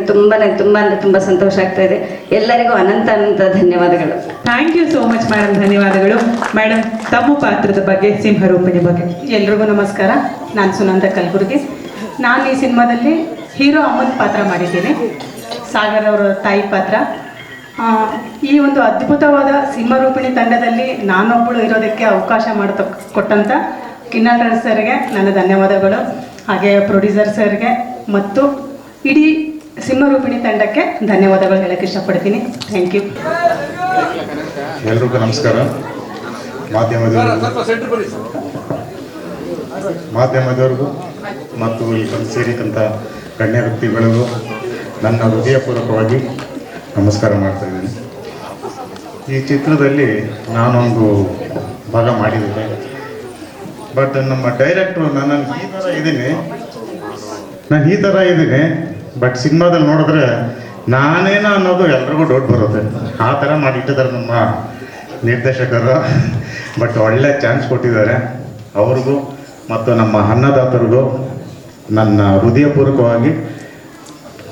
ತುಂಬ ಸಂತೋಷ ಆಗ್ತಾ ಇದೆ. ಎಲ್ಲರಿಗೂ ಅನಂತ ಧನ್ಯವಾದಗಳು. Thank you so much madam, ಧನ್ಯವಾದಗಳು. ಮೇಡಮ್ ತಮ್ಮ ಪಾತ್ರದ ಬಗ್ಗೆ, ಸಿಂಹರೂಪಿಣಿ ಬಗ್ಗೆ. ಎಲ್ರಿಗೂ ನಮಸ್ಕಾರ. ನಾನು ಸುನಂದ ಕಲಬುರ್ಗಿ. ನಾನು ಈ ಸಿನಿಮಾದಲ್ಲಿ ಹೀರೋ ಅಮ್ಮನ ಪಾತ್ರ ಮಾಡಿದ್ದೀನಿ, ಸಾಗರ್ ಅವರ ತಾಯಿ ಪಾತ್ರ. ಈ ಒಂದು ಅದ್ಭುತವಾದ ಸಿಂಹರೂಪಿಣಿ ತಂಡದಲ್ಲಿ ನಾನೊಬ್ಬಳು ಇರೋದಕ್ಕೆ ಅವಕಾಶ ಕೊಟ್ಟಂಥ ಕಿನ್ನಲ್ ರಾಜ್ ಸರ್ಗೆ ನನ್ನ ಧನ್ಯವಾದಗಳು. ಹಾಗೆ ಪ್ರೊಡ್ಯೂಸರ್ ಸರ್ಗೆ ಮತ್ತು ಇಡೀ ಸಿಂಹರೂಪಿಣಿ ತಂಡಕ್ಕೆ ಧನ್ಯವಾದಗಳು ಹೇಳಕ್ಕೆ ಇಷ್ಟಪಡ್ತೀನಿ. Thank you. ಎಲ್ರಿಗೂ ನಮಸ್ಕಾರ. ಮಾಧ್ಯಮದವ್ರಿಗೂ ಮತ್ತು ಇಲ್ಲಿ ಬಂದು ಸೇರಿದಂಥ ಗಣ್ಯ ವ್ಯಕ್ತಿಗಳಿಗೂ ನನ್ನ ಹೃದಯಪೂರ್ವಕವಾಗಿ ನಮಸ್ಕಾರ ಮಾಡ್ತಾ ಇದ್ದೀನಿ. ಈ ಚಿತ್ರದಲ್ಲಿ ನಾನೊಂದು ಭಾಗ ಮಾಡಿದ್ದೇನೆ. ಬಟ್ ನಮ್ಮ ಡೈರೆಕ್ಟ್ರು ನಾನು ಈ ಥರ ಇದ್ದೀನಿ ಬಟ್ ಸಿನಿಮಾದಲ್ಲಿ ನೋಡಿದ್ರೆ ನಾನೇನ ಅನ್ನೋದು ಎಲ್ರಿಗೂ ಡೌಟ್ ಬರುತ್ತೆ. ಆ ಥರ ಮಾಡಿಟ್ಟಿದ್ದಾರೆ ನಮ್ಮ ನಿರ್ದೇಶಕರು. ಬಟ್ ಒಳ್ಳೆ ಚಾನ್ಸ್ ಕೊಟ್ಟಿದ್ದಾರೆ. ಅವ್ರಿಗೂ ಮತ್ತು ನಮ್ಮ ಅನ್ನದಾತರಿಗೂ ನನ್ನ ಹೃದಯಪೂರ್ವಕವಾಗಿ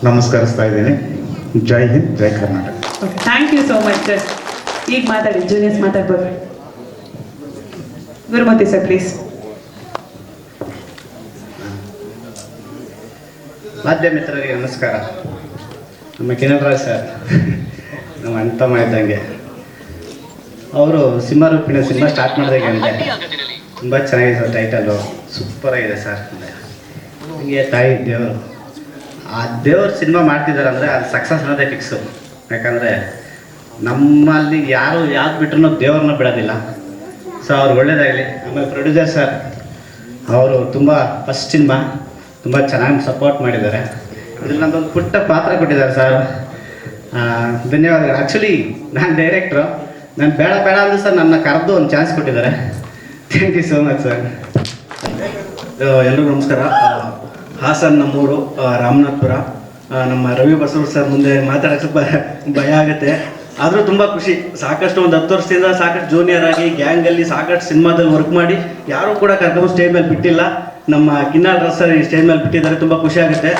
ನಮಸ್ಕರಿಸ್ತಾ ಇದ್ದೀನಿ. Jai Hind, Jai Karnataka. Thank you so much sir. ಈಗ ಮಾತಾಡಿ, ಜೂನಿಯರ್ಸ್ ಮಾತಾಡ್ಬೋದು. Gurumurthy sir please. ಮಾಧ್ಯಮ ಮಿತ್ರರಿಗೆ ನಮಸ್ಕಾರ. ನಮ್ಮ ಕಿನ್ನಲ್ ರಾಜ್ ಸರ್ ನಮ್ಮ ಅಣ್ಣ ಇದ್ದಂಗೆ. ಅವರು ಸಿಂಹರೂಪಿಣಿ ಸಿನಿಮಾ ಸ್ಟಾರ್ಟ್ ಮಾಡಿದಾಗ ಅಂದರೆ ತುಂಬ ಚೆನ್ನಾಗಿದೆ ಸರ್. Title ಸೂಪರಾಗಿದೆ sir. ಹೀಗೆ ತಾಯಿ ದೇವರು, ಆ ದೇವ್ರ ಸಿನಿಮಾ ಮಾಡ್ತಿದ್ದಾರೆ ಅಂದರೆ ಅದು ಸಕ್ಸಸ್ ಅನ್ನೋದೇ ಫಿಕ್ಸು. ಯಾಕಂದರೆ ನಮ್ಮಲ್ಲಿ ಯಾರು ಯಾವ್ದು ಬಿಟ್ರೂ ದೇವ್ರನ್ನ ಬಿಡೋದಿಲ್ಲ. ಸೊ ಅವ್ರು ಒಳ್ಳೇದಾಗಲಿ. ಆಮೇಲೆ ಪ್ರೊಡ್ಯೂಸರ್ ಸರ್ ಅವರು ತುಂಬ ಫಸ್ಟ್ ಸಿನಿಮಾ ತುಂಬ ಚೆನ್ನಾಗಿ ಸಪೋರ್ಟ್ ಮಾಡಿದ್ದಾರೆ. ಇದ್ರಲ್ಲಿ ನಮ್ಮದೊಂದು ಪುಟ್ಟ ಪಾತ್ರ ಕೊಟ್ಟಿದ್ದಾರೆ ಸರ್. ಧನ್ಯವಾದಗಳು. ಆ್ಯಕ್ಚುಲಿ ನಾನು ಡೈರೆಕ್ಟ್ರು, ನಾನು ಬೇಡ ಅಂದ್ರೆ ಸರ್ ನನ್ನ ಕರೆದು ಒಂದು ಚಾನ್ಸ್ ಕೊಟ್ಟಿದ್ದಾರೆ. Thank you so much sir. ಎಲ್ರಿಗೂ ನಮಸ್ಕಾರ. ಹಾಸನ್ ನಮ್ಮೂರು, ರಾಮನಾಥ್ಪುರ. ನಮ್ಮ ರವಿ ಬಸವ ಸರ್ ಮುಂದೆ ಮಾತಾಡೋಕ್ಕೆ ಸ್ವಲ್ಪ ಭಯ ಆಗುತ್ತೆ, ಆದರೂ ತುಂಬ ಖುಷಿ. ಸಾಕಷ್ಟು ಒಂದು 10 ವರ್ಷದಿಂದ ಸಾಕಷ್ಟು ಜೂನಿಯರ್ ಆಗಿ ಗ್ಯಾಂಗಲ್ಲಿ ಸಾಕಷ್ಟು ಸಿನಿಮಾದಲ್ಲಿ ವರ್ಕ್ ಮಾಡಿ ಯಾರೂ ಕೂಡ ಕರ್ಕೊಂಡು ಸ್ಟೇಜ್ ಮೇಲೆ ಬಿಟ್ಟಿಲ್ಲ. ನಮ್ಮ ಕಿನ್ನಲ್ ರಾಜ್ ಸರ್ ಈ ಸ್ಟೇಜ್ ಮೇಲೆ ಬಿಟ್ಟಿದ್ದಾರೆ, ತುಂಬ ಖುಷಿ ಆಗುತ್ತೆ.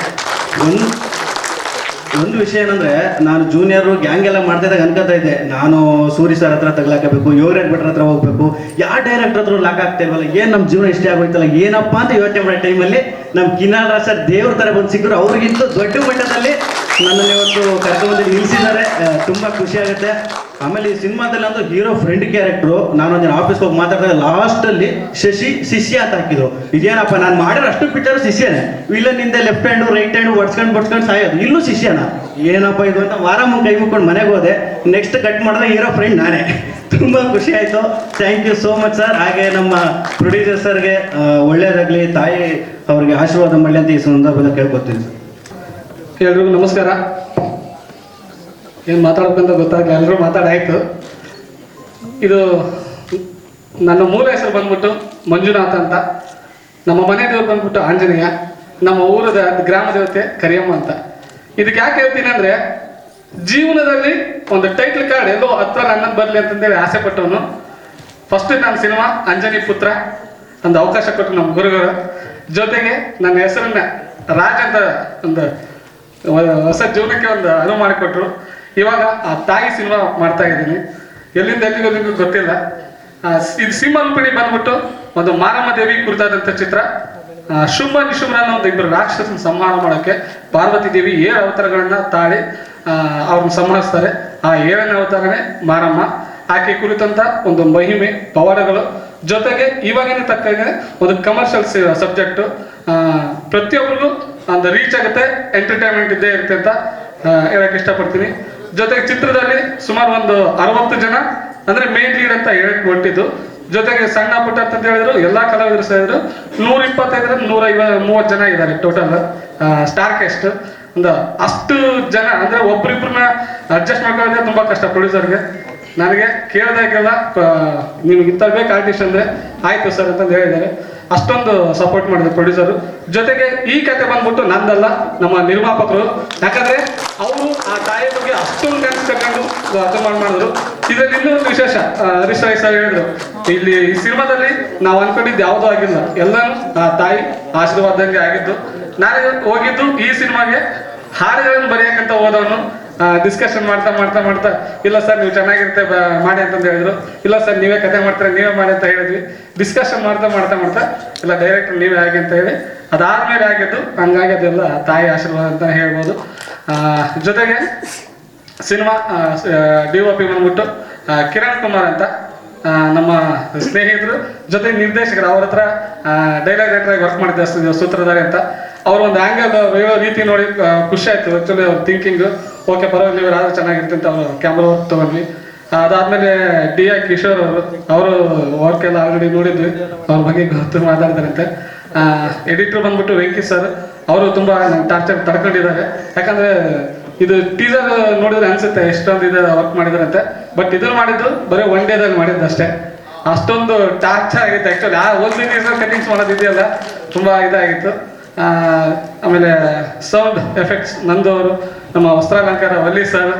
ಒಂದು ವಿಷಯ ಏನಂದರೆ, ನಾನು ಜೂನಿಯರು ಗ್ಯಾಂಗ್ ಎಲ್ಲ ಮಾಡ್ತಿದ್ದಾಗ ಅನ್ಕೋತಾ ಇದ್ದೆ, ನಾನು ಸೂರಿ ಸರ್ ಹತ್ರ ತಗಲಾಕಬೇಕು, ಯೋಗರಾಜ್ ಭಟ್ರ ಹತ್ರ ಹೋಗ್ಬೇಕು, ಯಾವ ಡೈರೆಕ್ಟರ್ ಹತ್ರ ಲಾಕ್ ಆಗ್ತಾ ಇಲ್ವಲ್ಲ, ಏನು ನಮ್ಮ ಜೀವನ ಇಷ್ಟೇ ಆಗೋಯ್ತಲ್ಲ ಏನಪ್ಪ ಅಂತ ಯೋಚನೆ ಮಾಡೋ ಟೈಮಲ್ಲಿ ನಮ್ಮ ಕಿನ್ನಲ್ ರಾಜ್ ಸರ್ ದೇವ್ರ ಥರ ಬಂದು ಸಿಕ್ಕರು. ಅವ್ರಿಗಿಂತ ದೊಡ್ಡ ಮಟ್ಟದಲ್ಲಿ ನನ್ನನ್ನು ಇವತ್ತು ಕರ್ಕೊಂಡು ನಿಲ್ಲಿಸಿದ್ದಾರೆ. ತುಂಬ ಖುಷಿ ಆಗುತ್ತೆ. ಆಮೇಲೆ ಈ ಸಿನಿಮಾದಲ್ಲಿ ಒಂದು ಹೀರೋ ಫ್ರೆಂಡ್ ಕ್ಯಾರೆಕ್ಟ್ರು. ನಾನೊಂದಿನ ಆಫೀಸ್ಗೆ ಹೋಗಿ ಮಾತಾಡಿದಾಗ ಲಾಸ್ಟಲ್ಲಿ ಶಶಿ ಶಿಷ್ಯ ಅಂತ ಹಾಕಿದ್ರು. ಇದೇನಪ್ಪ ನಾನು ಮಾಡಿರೋ ಅಷ್ಟು ಪಿಕ್ಚರು ಶಿಷ್ಯನೇ, ವಿಲನ್ನಿಂದ ಲೆಫ್ಟ್ ಹ್ಯಾಂಡು ರೈಟ್ ಹ್ಯಾಂಡು ಬಡ್ಸ್ಕೊಂಡು ಸಾಯೋದು, ಇಲ್ಲೂ ಶಿಷ್ಯನ, ಏನಪ್ಪ ಇದು ಅಂತ ವಾರ ಮುಂದೆ ಕೈ ಮುಕ್ಕೊಂಡು ಮನೆಗೆ ಹೋದೆ. ನೆಕ್ಸ್ಟ್ ಕಟ್ ಮಾಡಿದ್ರೆ ಹೀರೋ ಫ್ರೆಂಡ್ ನಾನೇ. ತುಂಬ ಖುಷಿ ಆಯಿತು. Thank you so much sir. ಹಾಗೆ ನಮ್ಮ ಪ್ರೊಡ್ಯೂಸರ್ ಸರ್ಗೆ ಒಳ್ಳೇದಾಗಲಿ, ತಾಯಿ ಅವ್ರಿಗೆ ಆಶೀರ್ವಾದ ಮಾಡಲಿ ಅಂತ ಈ ಸಂದರ್ಭದಲ್ಲಿ ಕೇಳ್ಕೊತೀನಿ ಸರ್. ಎಲ್ರಿಗೂ ನಮಸ್ಕಾರ. ಏನು ಮಾತಾಡ್ಬೇಕಂತ ಗೊತ್ತಾಗಲಿಲ್ಲ, ಎಲ್ಲರೂ ಮಾತಾಡಾಯಿತು. ಇದು ನನ್ನ ಮೂಲ ಹೆಸರು ಬಂದ್ಬಿಟ್ಟು ಮಂಜುನಾಥ ಅಂತ. ನಮ್ಮ ಮನೆ ದೇವರು ಬಂದ್ಬಿಟ್ಟು ಆಂಜನೇಯ. ನಮ್ಮ ಊರದ ಗ್ರಾಮ ದೇವತೆ ಕರಿಯಮ್ಮ ಅಂತ. ಇದಕ್ಕೆ ಯಾಕೆ ಹೇಳ್ತೀನಿ ಅಂದರೆ, ಜೀವನದಲ್ಲಿ ಒಂದು ಟೈಟ್ಲ್ ಕಾರ್ಡ್ ಎಲ್ಲೋ ಹತ್ರ ನನ್ನದು ಬರಲಿ ಅಂತಂದೇಳಿ ಆಸೆ ಪಟ್ಟವನು. ಫಸ್ಟ್ ನನ್ನ ಸಿನಿಮಾ ಅಂಜನಿ ಪುತ್ರ ಒಂದು ಅವಕಾಶ ಕೊಟ್ಟರು ನಮ್ಮ ಗುರುಗಳು. ಜೊತೆಗೆ ನನ್ನ ಹೆಸರನ್ನ ರಾಜ್ ಅಂತ ಒಂದು ಹೊಸ ಜೀವನಕ್ಕೆ ಒಂದು ಅನುವು ಮಾಡಿಕೊಟ್ರು. ಇವಾಗ ಆ ತಾಯಿ ಸಿನಿಮಾ ಮಾಡ್ತಾ ಇದ್ದೀನಿ. ಎಲ್ಲಿಂದ ಎಲ್ಲಿಗೂ ಗೊತ್ತಿಲ್ಲ. ಇದು ಸಿಂಹರೂಪಿಣಿ ಬಂದ್ಬಿಟ್ಟು ಒಂದು ಮಾರಮ್ಮ ದೇವಿ ಕುರಿತಾದಂಥ ಚಿತ್ರ. ಶುಂಭ ನಿಶುಂಭ ಅನ್ನೋ ಒಂದು ಇಬ್ಬರು ರಾಕ್ಷಸನ ಸಂಹಾರ ಮಾಡೋಕ್ಕೆ ಪಾರ್ವತಿ ದೇವಿ 7 ಅವತಾರಗಳನ್ನ ತಾಳಿ ಅವ್ರನ್ನ ಸಂಹರಿಸ್ತಾರೆ. ಆ 7ನೇ ಅವತಾರನೇ ಮಾರಮ್ಮ. ಆಕೆ ಕುರಿತಂತ ಒಂದು ಮಹಿಮೆ ಪವಾಡಗಳು, ಜೊತೆಗೆ ಇವಾಗಿನ ತಕ್ಕಂಗೆ ಒಂದು ಕಮರ್ಷಿಯಲ್ ಸಬ್ಜೆಕ್ಟು. ಪ್ರತಿಯೊಬ್ಬರಿಗೂ ಒಂದು ರೀಚ್ ಆಗುತ್ತೆ, ಎಂಟರ್ಟೈನ್ಮೆಂಟ್ ಇದ್ದೇ ಇರುತ್ತೆ ಅಂತ ಹೇಳಕ್ಕೆ ಇಷ್ಟಪಡ್ತೀನಿ. ಜೊತೆಗೆ ಚಿತ್ರದಲ್ಲಿ ಸುಮಾರು ಒಂದು 60 ಜನ ಅಂದರೆ ಮೇನ್ ಲೀಡ್ ಅಂತ ಹೇಳಕ್ಕೆ ಹೊರಟಿದ್ದು. ಜೊತೆಗೆ ಸಣ್ಣ ಪುಟ್ಟ ಅಂತ ಹೇಳಿದ್ರು, ಎಲ್ಲ ಕಲಾವಿದರು ಸೇರಿದ್ರು 125 130 ಜನ ಇದ್ದಾರೆ ಟೋಟಲ್ ಸ್ಟಾರ್ ಕಾಸ್ಟ್. ಒಂದು ಅಷ್ಟು ಜನ ಅಂದರೆ ಒಬ್ರಿಬ್ರನ್ನ ಅಡ್ಜಸ್ಟ್ ಮಾಡ್ಕೊಳ್ಳೋದೇ ತುಂಬ ಕಷ್ಟ ಪ್ರೊಡ್ಯೂಸರ್ಗೆ. ನನಗೆ ಕೇಳಿದಾಗೆಲ್ಲ ನಿಮ್ಗೆ ಇಂಥ ಬೇಕು ಆರ್ಟಿಸ್ಟ್ ಅಂದರೆ ಆಯಿತು ಸರ್ ಅಂತಂದು ಹೇಳಿದ್ದಾರೆ. ಅಷ್ಟೊಂದು ಸಪೋರ್ಟ್ ಮಾಡಿದ್ರು ಪ್ರೊಡ್ಯೂಸರು. ಜೊತೆಗೆ ಈ ಕತೆ ಬಂದ್ಬಿಟ್ಟು ನಂದಲ್ಲ, ನಮ್ಮ ನಿರ್ಮಾಪಕರು. ಯಾಕಂದರೆ ಅವರು ಆ ತಾಯಿ ಬಗ್ಗೆ ಅಷ್ಟೊಂದು ಡ್ಯಾನ್ಸ್ ಕರ್ಕೊಂಡು ಅದು ಮಾಡಿದ್ರು. ಇದರಲ್ಲಿ ಇನ್ನೂ ಒಂದು ವಿಶೇಷ, ಹರೀಶ್ ರಾಯ್ ಸರ್ ಹೇಳಿದ್ರು, ಇಲ್ಲಿ ಈ ಸಿನಿಮಾದಲ್ಲಿ ನಾವು ಅನ್ಕೊಂಡಿದ್ದು ಯಾವುದೂ ಆಗಿಲ್ಲ, ಎಲ್ಲನೂ ಆ ತಾಯಿ ಆಶೀರ್ವಾದಂಗೆ ಆಗಿದ್ದು. ನಾನು ಹೋಗಿದ್ದು ಈ ಸಿನಿಮಾಗೆ ಹಾಡುಗಳನ್ನು ಬರೆಯೋಕ್ಕಂತ ಹೋದವನು. ಡಿಸ್ಕಷನ್ ಮಾಡ್ತಾ ಇಲ್ಲ ಸರ್ ನೀವು ಚೆನ್ನಾಗಿರುತ್ತೆ ಮಾಡಿ ಅಂತಂದು ಹೇಳಿದ್ರು. ಇಲ್ಲ ಸರ್ ನೀವೇ ಕತೆ ಮಾಡ್ತಾರೆ, ನೀವೇ ಮಾಡಿ ಅಂತ ಹೇಳಿದ್ವಿ. ಡಿಸ್ಕಷನ್ ಮಾಡ್ತಾ ಇಲ್ಲ ಡೈರೆಕ್ಟರ್ ನೀವೇ ಆಗಿ ಅಂತ ಹೇಳಿ ಅದಾದ್ಮೇಲೆ ಆಗಿದ್ದು. ಹಂಗಾಗಿ ಅದೆಲ್ಲ ತಾಯಿ ಆಶೀರ್ವಾದ ಅಂತ ಹೇಳ್ಬೋದು. ಜೊತೆಗೆ ಸಿನಿಮಾ DOP ಬಂದ್ಬಿಟ್ಟು ಕಿರಣ್ ಕುಮಾರ್ ಅಂತ ನಮ್ಮ ಸ್ನೇಹಿತರು ಜೊತೆ ನಿರ್ದೇಶಕರು. ಅವ್ರ ಹತ್ರ ಡೈಲಾಗ್ ರೈಟರ್ ಆಗಿ ವರ್ಕ್ ಮಾಡಿದ್ದೆ ಸೂತ್ರಧಾರಿ ಅಂತ. ಅವ್ರ ಒಂದು ಆ್ಯಂಗಲ್ ಹೇಳೋ ರೀತಿ ನೋಡಿ ಖುಷಿ ಆಯ್ತು. ಆ್ಯಕ್ಚುಲಿ ಅವ್ರ ಥಿಂಕಿಂಗು ಓಕೆ ಪರವಾಗಿಲ್ಲ ಇವ್ರು ಆದ್ರೆ ಚೆನ್ನಾಗಿರುತ್ತೆ ಅಂತ ಅವ್ರು ಕ್ಯಾಮ್ರಾ ವರ್ಕ್ ತೊಗೊಂಡ್ವಿ. ಅದಾದಮೇಲೆ DI ಕಿಶೋರ್ ಅವರು ವರ್ಕ್ ಎಲ್ಲ ಆಲ್ರೆಡಿ ನೋಡಿದ್ವಿ, ಅವ್ರ ಬಗ್ಗೆ ಗೊತ್ತು ಮಾತಾಡ್ತಾರಂತೆ. ಎಡಿಟರ್ ಬಂದ್ಬಿಟ್ಟು ವೆಂಕಿ ಸರ್, ಅವರು ತುಂಬ ಟಾರ್ಚರ್ ತಡ್ಕೊಂಡಿದ್ದಾರೆ. ಯಾಕಂದರೆ ಇದು ಟೀಸರ್ ನೋಡಿದ್ರೆ ಅನ್ಸುತ್ತೆ ಎಷ್ಟೊಂದು ಇದು ವರ್ಕ್ ಮಾಡಿದಾರಂತೆ. ಬಟ್ ಇದನ್ನು ಮಾಡಿದ್ದು ಬರೀ 1 ಡೇದಲ್ಲಿ ಮಾಡಿದ್ದು ಅಷ್ಟೇ. ಅಷ್ಟೊಂದು ಟಾರ್ಚರ್ ಆಗಿತ್ತು ಆ್ಯಕ್ಚುಲಿ. ಒಂದು ಟೀಸರ್ ಕಟಿಂಗ್ಸ್ ಮಾಡೋದಿದೆಯಲ್ಲ ತುಂಬ ಇದಾಗಿತ್ತು. ಆಮೇಲೆ ಸೌಂಡ್ ಎಫೆಕ್ಟ್ಸ್ ನಂದವರು, ನಮ್ಮ ವಸ್ತ್ರಾಲಂಕಾರ ವಲ್ಲಿ ಸರ್,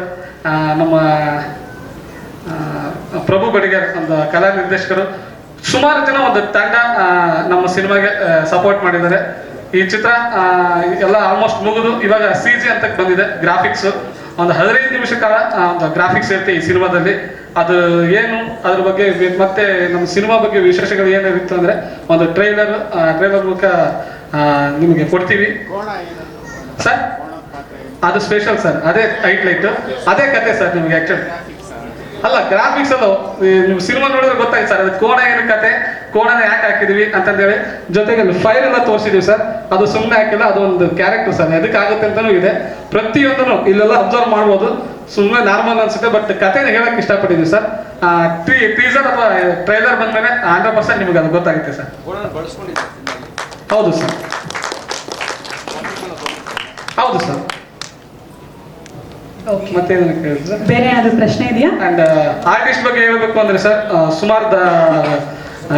ನಮ್ಮ ಪ್ರಭು ಬಡಿಗರ್ ಒಂದು ಕಲಾ ನಿರ್ದೇಶಕರು, ಸುಮಾರು ಜನ ಒಂದು ತಂಡ ನಮ್ಮ ಸಿನಿಮಾಗೆ ಸಪೋರ್ಟ್ ಮಾಡಿದ್ದಾರೆ. ಈ ಚಿತ್ರ ಎಲ್ಲ ಆಲ್ಮೋಸ್ಟ್ ಮುಗಿದು ಇವಾಗ CG ಅಂತ ಬಂದಿದೆ. ಗ್ರಾಫಿಕ್ಸ್ ಒಂದು 15 ನಿಮಿಷ ಕಾಲ ಒಂದು ಗ್ರಾಫಿಕ್ಸ್ ಇರುತ್ತೆ ಈ ಸಿನಿಮಾದಲ್ಲಿ. ಅದು ಏನು ಅದ್ರ ಬಗ್ಗೆ ಮತ್ತೆ ನಮ್ಮ ಸಿನಿಮಾ ಬಗ್ಗೆ ವಿಶೇಷಗಳು ಏನಿರುತ್ತೆ ಅಂದರೆ ಒಂದು ಟ್ರೈಲರ್ ಮೂಲಕ ನಿಮಗೆ ಕೊಡ್ತೀವಿ ಸರ್. ಅದು ಸ್ಪೆಷಲ್ ಸರ್, ಅದೇ ಹೈಲೈಟ್, ಅದೇ ಕತೆ ಸರ್. ನಿಮಗೆ ಆ್ಯಕ್ಚುಲಿ ಅಲ್ಲ ಗ್ರಾಫಿಕ್ಸ್ ಅಲ್ಲ, ನೀವು ಸಿನಿಮಾ ನೋಡಿದ್ರೆ ಗೊತ್ತಾಯ್ತು ಸರ್. ಅದು ಕೋಣ ಏನು ಕತೆ, ಕೋಣನ ಯಾಕೆ ಹಾಕಿದ್ವಿ ಅಂತಂದೇಳಿ ಜೊತೆಗೆ ಫೈರ್ ಎಲ್ಲ ತೋರಿಸಿದ್ವಿ ಸರ್. ಅದು ಸುಮ್ಮನೆ ಹಾಕಿಲ್ಲ, ಅದು ಒಂದು ಕ್ಯಾರೆಕ್ಟರ್ ಸರ್, ಎದಕ್ಕಾಗುತ್ತೆ ಅಂತಲೂ ಇದೆ. ಪ್ರತಿಯೊಂದನ್ನು ಇಲ್ಲೆಲ್ಲ ಅಬ್ಸರ್ವ್ ಮಾಡ್ಬೋದು. ಸುಮ್ಮನೆ ನಾರ್ಮಲ್ ಅನ್ಸುತ್ತೆ, ಬಟ್ ಕತೆನ ಹೇಳಕ್ ಇಷ್ಟಪಟ್ಟಿದ್ವಿ ಸರ್. ಟೀಸರ್ ಅಥವಾ ಟ್ರೈಲರ್ ಬಂದ್ಮೇಲೆ 100% ನಿಮಗೆ ಅದು ಗೊತ್ತಾಗುತ್ತೆ ಸರ್. ಹೌದು ಸರ್, ಹೌದು ಸರ್. ಮತ್ತೆ ಬೇರೆ ಏನಾದ್ರು ಪ್ರಶ್ನೆ ಇದೆಯಾ? ಅಂಡ್ ಆರ್ಟಿಸ್ಟ್ ಬಗ್ಗೆ ಹೇಳ್ಬೇಕು ಅಂದ್ರೆ ಸರ್, ಸುಮಾರು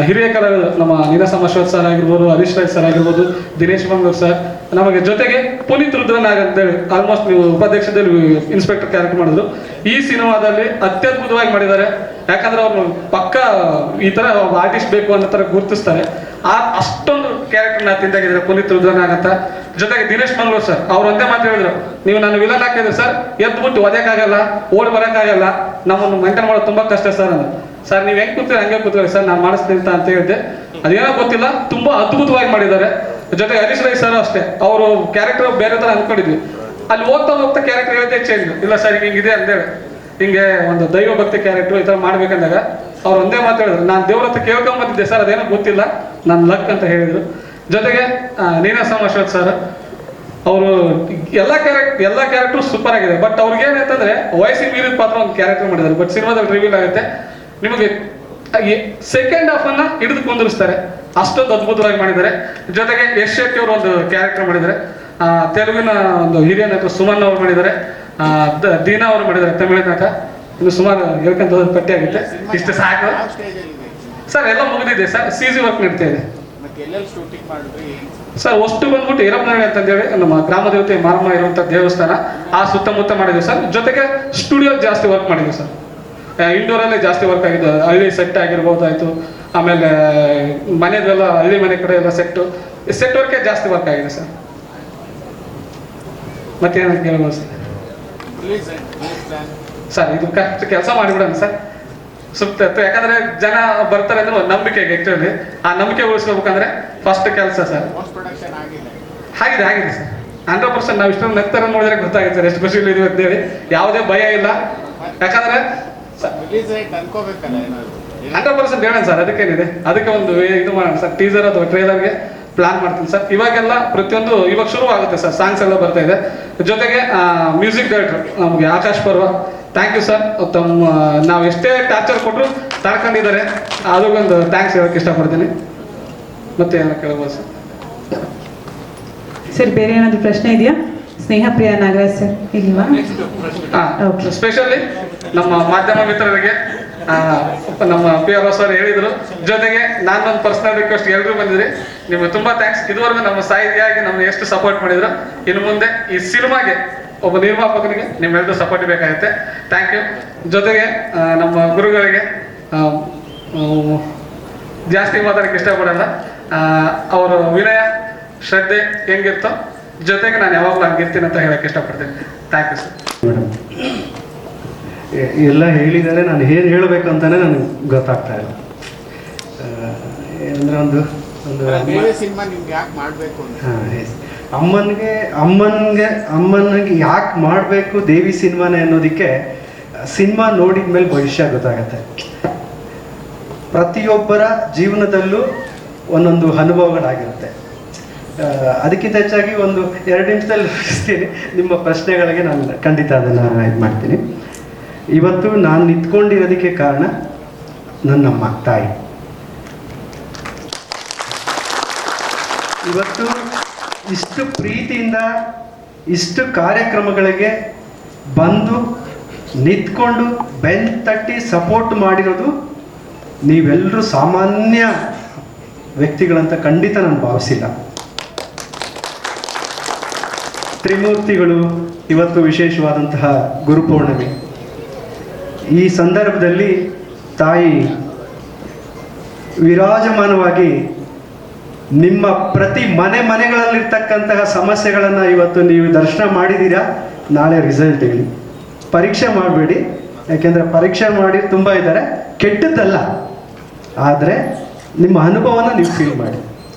ಹಿರಿಯ ಕಲಾವಿದರು ನಮ್ಮ ನೀನಾಸಂ ಅಶ್ವಥ್ ಸರ್ ಆಗಿರ್ಬೋದು, ಹರೀಶ್ ರಾಜ್ ಸರ್ ಆಗಿರ್ಬೋದು, ದಿನೇಶ್ ಮಂಗಳೂರ್ ಸರ್, ನಮಗೆ ಜೊತೆಗೆ ಪುನೀತ್ ರುದ್ರನಾಗ್ ಅಂತೇಳಿ ಆಲ್ಮೋಸ್ಟ್ ನೀವು ಉಪಾಧ್ಯಕ್ಷದಲ್ಲಿ ಇನ್ಸ್ಪೆಕ್ಟರ್ ಕ್ಯಾರೆಕ್ಟರ್ ಮಾಡಿದ್ರು. ಈ ಸಿನಿಮಾದಲ್ಲಿ ಅತ್ಯದ್ಭುತವಾಗಿ ಮಾಡಿದ್ದಾರೆ. ಯಾಕಂದ್ರೆ ಅವ್ರು ಪಕ್ಕ ಈ ತರ ಆರ್ಟಿಸ್ಟ್ ಬೇಕು ಅನ್ನೋ ತರ ಗುರುತಿಸ್ತಾರೆ. ಅಷ್ಟೊಂದು ಕ್ಯಾರೆಕ್ಟರ್ನ ತಿಂದಾಗಿದ್ದಾರೆ ಪುನೀತ್ ರುದ್ರನಾಗ್ ಅಂತ. ಜೊತೆಗೆ ದಿನೇಶ್ ಮಂಗಳೂರ್ ಸರ್ ಅವ್ರು ಒಂದೇ ಮಾತು ಹೇಳಿದ್ರು, ನೀವು ನನ್ನ ವಿಲನ್ ಹಾಕಿದ್ರೆ ಸರ್ ಎದ್ಬಿಟ್ಟು ಒದಕ್ಕಾಗಲ್ಲ, ಓಡಿ ಬರೋಕ್ಕಾಗಲ್ಲ, ನಮ್ಮನ್ನು ಮೇಂಟೈನ್ ಮಾಡೋದು ತುಂಬಾ ಕಷ್ಟ ಸರ್ ಅಂದ್ರು. ಸರ್ ನೀವು ಹೆಂಗ್ ಕೂತ್ರಿ ಹಂಗೆ ಕೂತ್ಕೊಳ್ಳಿ ಸರ್, ನಾನು ಮಾಡಿಸ್ತೀನಿ ಅಂತ ಹೇಳಿದ್ದೆ. ಅದೇನೋ ಗೊತ್ತಿಲ್ಲ, ತುಂಬಾ ಅದ್ಭುತವಾಗಿ ಮಾಡಿದ್ದಾರೆ. ಜೊತೆಗೆ ಹರೀಶ್ ರಾಯ್ ಸರ್ ಅಷ್ಟೇ, ಅವರು ಕ್ಯಾರೆಕ್ಟರ್ ಬೇರೆ ತರ ಅನ್ಕೊಂಡಿದ್ವಿ. ಅಲ್ಲಿ ಹೋಗ್ತಾ ಕ್ಯಾರೆಕ್ಟರ್ ಹೇಳಿದ್ದೆ ಚೇಂಜ್ ಇಲ್ಲ ಸರ್ ಹಿಂಗಿದೆ ಅಂತೇಳಿ. ಹಿಂಗೆ ಒಂದು ದೈವ ಭಕ್ತಿ ಕ್ಯಾರೆಕ್ಟರ್ ಈ ತರ ಮಾಡ್ಬೇಕಂದಾಗ ಅವ್ರು ಒಂದೇ ಮಾತು ಹೇಳಿದ್ರು, ನಾನು ದೇವ್ರ ಹತ್ರ ಕೇಳ್ಕೊಂಬಂದಿದ್ದೆ ಸರ್, ಅದೇನೋ ಗೊತ್ತಿಲ್ಲ, ನನ್ನ ಲಕ್ ಅಂತ ಹೇಳಿದ್ರು. ಜೊತೆಗೆ ನೀನಾಸಂ ಅಶ್ವಥ್ ಸರ್ ಅವರು ಎಲ್ಲ ಕ್ಯಾರೆಕ್ಟರ್ ಸೂಪರ್ ಆಗಿದೆ. ಬಟ್ ಅವ್ರಿಗೆ ಏನಂತಂದ್ರೆ ವಯಸ್ಸಿಗೆ ಮೀರಿದ ಪಾತ್ರ ಒಂದು ಕ್ಯಾರೆಕ್ಟರ್ ಮಾಡಿದ್ದಾರೆ. ಬಟ್ ಸಿನಿಮಾದಲ್ಲಿ ರಿವೀಲ್ ಆಗುತ್ತೆ ನಿಮಗೆ ಸೆಕೆಂಡ್ ಹಾಫ್ ಅನ್ನ ಹಿಡಿದು ಕುಂದಿರಿಸ್ತಾರೆ, ಅಷ್ಟೊಂದು ಅದ್ಭುತವಾಗಿ ಮಾಡಿದ್ದಾರೆ. ಜೊತೆಗೆ ಯಶ್ ಶೆಟ್ಟಿ ಅವರು ಒಂದು ಕ್ಯಾರೆಕ್ಟರ್ ಮಾಡಿದ್ದಾರೆ. ತೆಲುಗಿನ ಒಂದು ಹಿರಿಯ ನಟ ಸುಮನ್ ಅವರು ಮಾಡಿದ್ದಾರೆ. ದೀನಾ ಅವರು ಮಾಡಿದ್ದಾರೆ ತಮಿಳು ನಟ. ಇನ್ನು ಸುಮಾರು ಹೇಳ್ಕೊಂತ ಹೋದ್ರೆ ಪಟ್ಟಿ ಆಗುತ್ತೆ, ಇಷ್ಟು ಸಾಕು ಸರ್. ಎಲ್ಲ ಮುಗಿದಿದೆ ಸರ್, CG ವರ್ಕ್ ನಡೀತಾ ಇದೆ ಸರ್. ಅಷ್ಟು ಬಂದ್ಬಿಟ್ಟು ಹಿರಪ್ಪನಹಳ್ಳಿ ಅಂತಂದೇಳಿ ನಮ್ಮ ಗ್ರಾಮ ದೇವತೆ ಮಾರಮ್ಮ ಇರುವಂಥ ದೇವಸ್ಥಾನ, ಆ ಸುತ್ತಮುತ್ತ ಮಾಡಿದ್ವಿ ಸರ್. ಜೊತೆಗೆ ಸ್ಟುಡಿಯೋ ಜಾಸ್ತಿ ವರ್ಕ್ ಮಾಡಿದ್ವಿ ಸರ್. ಇಂಡೋರಲ್ಲೇ ಜಾಸ್ತಿ ವರ್ಕ್ ಆಗಿದೆ. ಹಳ್ಳಿ ಸೆಟ್ ಆಗಿರ್ಬೋದಾಯ್ತು, ಆಮೇಲೆ ಮನೆದೆಲ್ಲ ಹಳ್ಳಿ ಮನೆ ಕಡೆ ಎಲ್ಲ ಸೆಟ್ ವರ್ಕೇ ಜಾಸ್ತಿ ವರ್ಕ್ ಆಗಿದೆ ಸರ್. ಮತ್ತೇನಂತ ಕೇಳ್ಬೋದು ಸರ್, ಇದು ಕೆಲಸ ಮಾಡಿಬಿಡೋಣ ಸರ್ ಸುತ್ತ. ಯಾಕಂದ್ರೆ ಜನ ಬರ್ತಾರೆ ಅಂದ್ರೆ ಒಂದು ನಂಬಿಕೆಗೆ, ಆಕ್ಚುಲಿ ಆ ನಂಬಿಕೆ ಉಳಿಸ್ಕೋಬೇಕಂದ್ರೆ ಫಸ್ಟ್ ಕೆಲಸ ಸರ್. ಆಗಿದೆ ಸರ್ 100%. ನಾವು ಇಷ್ಟೊಂದು ನಗ್ತಾರೆ ನೋಡಿದ್ರೆ ಗೊತ್ತಾಗುತ್ತೆ ಸರ್ ಎಷ್ಟು ಖುಷಿ ಇದೀವಿ ಅಂತೇಳಿ. ಯಾವುದೇ ಭಯ ಇಲ್ಲ. ಯಾಕಂದ್ರೆ 100% ಹೇಳೋಣ ಸರ್, ಅದಕ್ಕೇನಿದೆ, ಅದಕ್ಕೆ ಒಂದು ಇದು ಮಾಡೋಣ ಸರ್. ಟೀಸರ್ ಅಥವಾ ಟ್ರೈಲರ್ಗೆ ಪ್ಲಾನ್ ಮಾಡ್ತೀನಿ ಸರ್. ಇವಾಗೆಲ್ಲ ಪ್ರತಿಯೊಂದು ಇವಾಗ ಶುರು ಆಗುತ್ತೆ ಸರ್, ಸಾಂಗ್ಸ್ ಎಲ್ಲ ಬರ್ತಾ ಇದೆ. ಜೊತೆಗೆ ಮ್ಯೂಸಿಕ್ ಡೈರೆಕ್ಟರ್ ನಮಗೆ ಆಕಾಶ್ ಪರ್ವ, ಥ್ಯಾಂಕ್ ಯು ಸರ್. ನಾವು ಎಷ್ಟೇ ಟಾರ್ಚರ್ ಕೊಟ್ಟರು ತಡ್ಕೊಂಡಿದ್ದಾರೆ, ಅದಕ್ಕೊಂದು ಥ್ಯಾಂಕ್ಸ್ ಹೇಳೋಕ್ಕೆ ಇಷ್ಟಪಡ್ತೀನಿ. ಮತ್ತೆ ಏನೋ ಕೇಳ್ಬೋದು ಸರ್. ಸರ್ ಬೇರೆ ಏನಾದ್ರು ಪ್ರಶ್ನೆ ಇದೆಯಾ? ಸ್ನೇಹ ಪ್ರಿಯ ನಾಗರಾಜ್ ಸರ್ ಇಲ್ವಾ? ಸ್ಪೆಷಲಿ ನಮ್ಮ ಮಾಧ್ಯಮ ಮಿತ್ರರಿಗೆ ನಮ್ಮ PRO ಸರ್ ಹೇಳಿದ್ರು. ಜೊತೆಗೆ ನಾನೊಂದು ಪರ್ಸನಲ್ ರಿಕ್ವೆಸ್ಟ್, ಎಲ್ಲರೂ ಬಂದಿದ್ರಿ, ನಿಮ್ಗೆ ತುಂಬಾ ಥ್ಯಾಂಕ್ಸ್. ಇದುವರೆಗೂ ನಮ್ಮ ಸಾಹಿತಿಯಾಗಿ ನಮ್ಮನ್ನ ಎಷ್ಟು ಸಪೋರ್ಟ್ ಮಾಡಿದ್ರು. ಇನ್ನು ಮುಂದೆ ಈ ಸಿನಿಮಾಗೆ ಒಬ್ಬ ನಿರ್ಮಾಪಕನಿಗೆ ನಿಮ್ಮೆಲ್ಲರೂ ಸಪೋರ್ಟ್ ಬೇಕಾಗುತ್ತೆ. Thank you. ಜೊತೆಗೆ ನಮ್ಮ ಗುರುಗಳಿಗೆ ಜಾಸ್ತಿ ಮಾತಾಡಕ್ಕೆ ಇಷ್ಟಪಡಲ್ಲ. ಅವರ ವಿನಯ ಶ್ರದ್ಧೆ ಹೆಂಗಿರ್ತೋ ಜೊತೆಗೆ ನಾನು ಯಾವಾಗಲೂ ಹಂಗಿರ್ತೀನಿ ಅಂತ ಹೇಳಕ್ಕೆ ಇಷ್ಟಪಡ್ತೀನಿ. Thank you sir. ಎಲ್ಲ ಹೇಳಿದ್ದಾರೆ, ನಾನು ಏನು ಹೇಳಬೇಕು ಅಂತಾನೆ ನನಗೆ ಗೊತ್ತಾಗ್ತಾ ಇಲ್ಲ. ಏನಂದ್ರೆ ಒಂದು ಸಿನಿಮಾ ನಿಮ್ಗೆ ಯಾಕೆ ಮಾಡಬೇಕು ಅಂತ. ಹಾಂ ಅಮ್ಮನಿಗೆ ಯಾಕೆ ಮಾಡಬೇಕು ದೇವಿ ಸಿನಿಮಾನೇ ಅನ್ನೋದಕ್ಕೆ ಸಿನಿಮಾ ನೋಡಿದ ಮೇಲೆ ಭವಿಷ್ಯ ಗೊತ್ತಾಗತ್ತೆ. ಪ್ರತಿಯೊಬ್ಬರ ಜೀವನದಲ್ಲೂ ಒಂದೊಂದು ಅನುಭವಗಳಾಗಿರುತ್ತೆ. ಅದಕ್ಕಿಂತ ಹೆಚ್ಚಾಗಿ ಒಂದು 2 ನಿಮಿಷದಲ್ಲಿ ಮುಗಿಸ್ತೀನಿ. ನಿಮ್ಮ ಪ್ರಶ್ನೆಗಳಿಗೆ ನಾನು ಖಂಡಿತ ಅದನ್ನು ಇದು ಮಾಡ್ತೀನಿ. ಇವತ್ತು ನಾನು ನಿಂತ್ಕೊಂಡಿರೋದಕ್ಕೆ ಕಾರಣ ನನ್ನಮ್ಮ ತಾಯಿ. ಇವತ್ತು ಇಷ್ಟು ಪ್ರೀತಿಯಿಂದ ಇಷ್ಟು ಕಾರ್ಯಕ್ರಮಗಳಿಗೆ ಬಂದು ನಿಂತ್ಕೊಂಡು ಬೆನ್ ತಟ್ಟಿ ಸಪೋರ್ಟ್ ಮಾಡಿರೋದು ನೀವೆಲ್ಲರೂ ಸಾಮಾನ್ಯ ವ್ಯಕ್ತಿಗಳಂತ ಖಂಡಿತ ನಾನು ಭಾವಿಸಿಲ್ಲ. ತ್ರಿಮೂರ್ತಿಗಳು ಇವತ್ತು ವಿಶೇಷವಾದಂತಹ ಗುರುಪೌರ್ಣಮಿ. ಈ ಸಂದರ್ಭದಲ್ಲಿ ತಾಯಿ ವಿರಾಜಮಾನವಾಗಿ ನಿಮ್ಮ ಪ್ರತಿ ಮನೆಗಳಲ್ಲಿರ್ತಕ್ಕಂತಹ ಸಮಸ್ಯೆಗಳನ್ನು ಇವತ್ತು ನೀವು ದರ್ಶನ ಮಾಡಿದ್ದೀರಾ. ನಾಳೆ ರಿಸಲ್ಟ್ ಹೇಳಿ, ಪರೀಕ್ಷೆ ಮಾಡಬೇಡಿ. ಯಾಕೆಂದರೆ ಪರೀಕ್ಷೆ ಮಾಡಿ ತುಂಬ ಇದ್ದಾರೆ, ಕೆಟ್ಟದ್ದಲ್ಲ. ಆದರೆ ನಿಮ್ಮ ಅನುಭವನ ನೀವು ಫೀಲ್ ಮಾಡಿ.